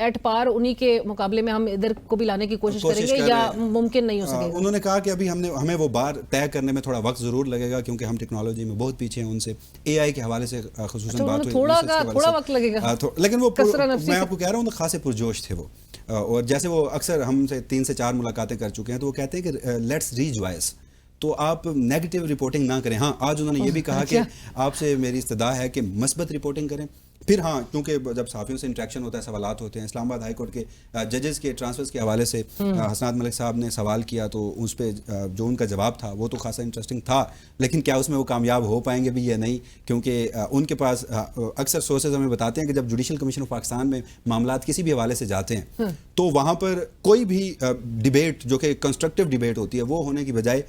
एट पार उन्हीं के मुकाबले में हम इधर को भी लाने की कोशिश करेंगे या मुमकिन नहीं हो सकेगा। उन्होंने कहा कि अभी हमें वो बार तय करने में थोड़ा वक्त जरूर लगेगा क्योंकि हम टेक्नोलॉजी में बहुत पीछे हैं उनसे। AI के हवाले से खुसूसन बात हुई, थोड़ा वक्त लगेगा, लेकिन वो मैं आपको कह रहा हूँ खासे पुरजोश थे वो। और जैसे वो अक्सर हमसे 3 से 4 मुलाकातें कर चुके हैं, तो वो कहते हैं कि लेट्स रीजॉयस, तो आप नेगेटिव रिपोर्टिंग ना करें। हाँ, आज उन्होंने ये भी कहा कि आपसे मेरी इस्तदा है कि मस्बत रिपोर्टिंग करें। फिर हाँ, क्योंकि जब सहाफ़ियों से इंटरेक्शन होता है, सवालात होते हैं, इस्लामाबाद हाई कोर्ट के जजेस के ट्रांसफर्स के हवाले से हसनात मलिक साहब ने सवाल किया, तो उस पर जो उनका जवाब था वो तो खासा इंटरेस्टिंग था, लेकिन क्या उसमें वो कामयाब हो पाएंगे भी या नहीं, क्योंकि उनके पास अक्सर सोर्सेज हमें बताते हैं कि जब जुडिशल कमीशन ऑफ पाकिस्तान में मामलात किसी भी हवाले से जाते हैं तो वहाँ पर कोई भी डिबेट जो कि कंस्ट्रक्टिव डिबेट होती है वो होने की बजाय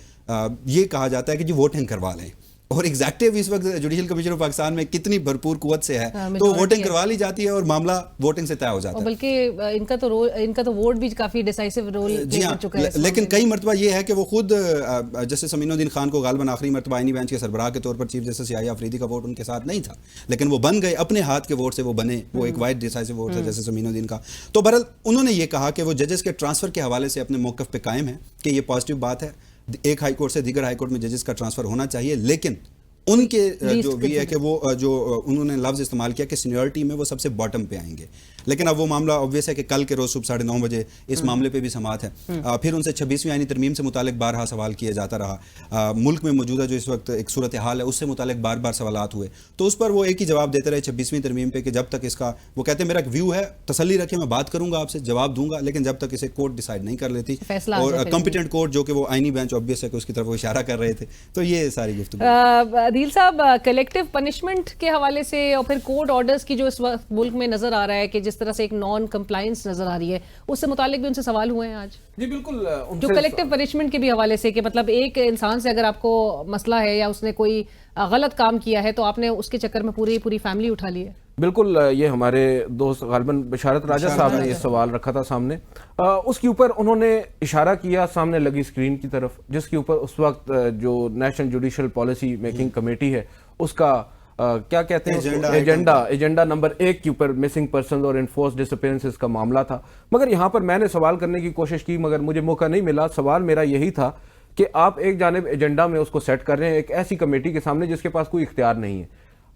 ये कहा जाता है कि जी वोटिंग करवा लें। और एग्जैक्टिव इस वक्त जुडिशल कमीशन ऑफ पाकिस्तान में कितनी भरपूर कुव्वत से है, तो वोटिंग करवा ली जाती है और मामला वोटिंग से तय हो जाता है। बल्कि इनका तो वोट भी काफी डिसाइसिव रोल जी हाँ, चुका है। लेकिन कई मरतबा ये है कि वो खुद जैसे समीनुद्दीन खान को गालबन आखिरी मरतबा आईनी बेंच के सरबराह के तौर पर चीफ जस्टिस याहिया अफरीदी का वोट उनके साथ नहीं था, लेकिन वो बन गए, अपने हाथ के वोट से वो बने, वो एक वाइड डिसाइसिव वोट है जैसे समीनुद्दीन का। तो बहरहाल उन्होंने ये कहा कि वो जजेस के ट्रांसफर के हवाले से अपने मौक़िफ़ पे कायम है कि ये पॉजिटिव बात है, एक हाई कोर्ट से दीगर हाई कोर्ट में जजेस का ट्रांसफर होना चाहिए, लेकिन उनके जो भी है कि वो जो उन्होंने लफ्ज़ इस्तेमाल किया कि सीनियरिटी में वो सबसे बॉटम पे आएंगे। लेकिन अब वो मामला ऑब्वियस है कि कल के रोज़ सुबह 9:30 बजे इस मामले पे भी समाअत है। फिर उनसे 26वीं आईनी तरमीम से मुतालिक बारहा सवाल किया जाता रहा। मुल्क में मौजूदा जो इस वक्त एक सूरत हाल है उससे मुतालिक बार बार सवालात हुए, तो उस पर वो एक ही जवाब देते रहे 26वीं तरमीम पे कि जब तक इसका, वो कहते हैं मेरा एक व्यू है, तसल्ली रखें, मैं बात करूंगा आपसे, जवाब दूंगा, लेकिन जब तक इसे कोर्ट डिसाइड नहीं कर लेती, और कॉम्पिटेंट कोर्ट जो कि वो आईनी बेंच ऑब्वियस है कि उसकी तरफ वो इशारा कर रहे थे। तो ये सारी गुफ्तगू। अदील साहब, कलेक्टिव पनिशमेंट के हवाले से और फिर कोर्ट ऑर्डर्स की जो इस वक्त मुल्क में नजर आ रहा है कि जिस तरह से एक नॉन कंप्लायंस नजर आ रही है, उससे मुतालिक भी उनसे सवाल हुए हैं आज। जी बिल्कुल, जो कलेक्टिव पनिशमेंट के भी हवाले से कि मतलब एक इंसान से अगर आपको मसला है या उसने कोई गलत काम किया है तो आपने उसके चक्कर में पूरी फैमिली उठा ली है। बिल्कुल, ये हमारे दोस्त गालबन बिशारत राजा साहब ने ये सवाल रखा था सामने, उसके ऊपर उन्होंने इशारा किया सामने लगी स्क्रीन की तरफ, जिसके ऊपर उस वक्त जो national judicial policy making committee है उसका क्या कहते हैं एजेंडा नंबर 1 के ऊपर मिसिंग पर्सन और इनफोर्स डिसअपीयरेंसेस का मामला था। मगर यहाँ पर मैंने सवाल करने की कोशिश की मगर मुझे मौका नहीं मिला। सवाल मेरा यही था कि आप एक जानिब एजेंडा में उसको सेट कर रहे हैं एक ऐसी कमेटी के सामने जिसके पास कोई इख्तियार नहीं है,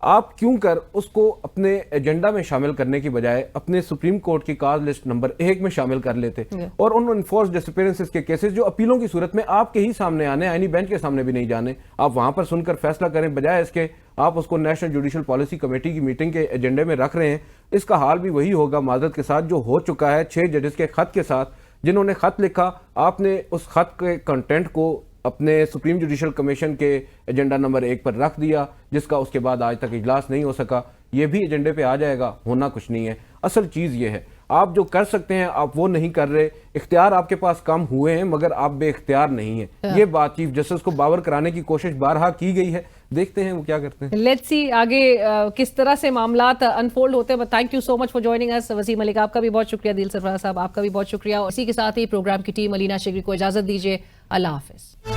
आप क्यों कर उसको अपने एजेंडा में शामिल करने की बजाय अपने सुप्रीम कोर्ट की काज लिस्ट नंबर 1 में शामिल कर लेते और उन इनफोर्स डिसअपीयरेंसेस के केसेस जो अपीलों की सूरत में आपके ही सामने आने, आईनी बेंच के सामने भी नहीं जाने, आप वहां पर सुनकर फैसला करें, बजाय इसके आप उसको नेशनल जुडिशल पॉलिसी कमेटी की मीटिंग के एजेंडे में रख रहे हैं। इसका हाल भी वही होगा माजरत के साथ जो हो चुका है 6 जजेस के खत के साथ, जिन्होंने खत लिखा, आपने उस खत के कंटेंट को अपने सुप्रीम जुडिशल कमीशन के एजेंडा नंबर 1 पर रख दिया, जिसका उसके बाद आज तक इजलास नहीं हो सका। ये भी एजेंडे पे आ जाएगा, होना कुछ नहीं है। असल चीज़ ये है आप जो कर सकते हैं आप वो नहीं कर रहे, इख्तियार आपके पास कम हुए हैं मगर आप बेइख्तियार नहीं है। ये बात चीफ जस्टिस को बावर कराने की कोशिश बारहा की गई है, देखते हैं वो क्या करते हैं। लेट्स सी आगे किस तरह से मामलात अनफोल्ड होते हैं। Thank you so much for joining us Wasim Malik, आपका भी बहुत शुक्रिया। दिल सरफराज साहब आपका भी बहुत शुक्रिया। और इसी के साथ ही प्रोग्राम की टीम अलीना शिगरी को इजाजत दीजिए। अल्लाह हाफिज।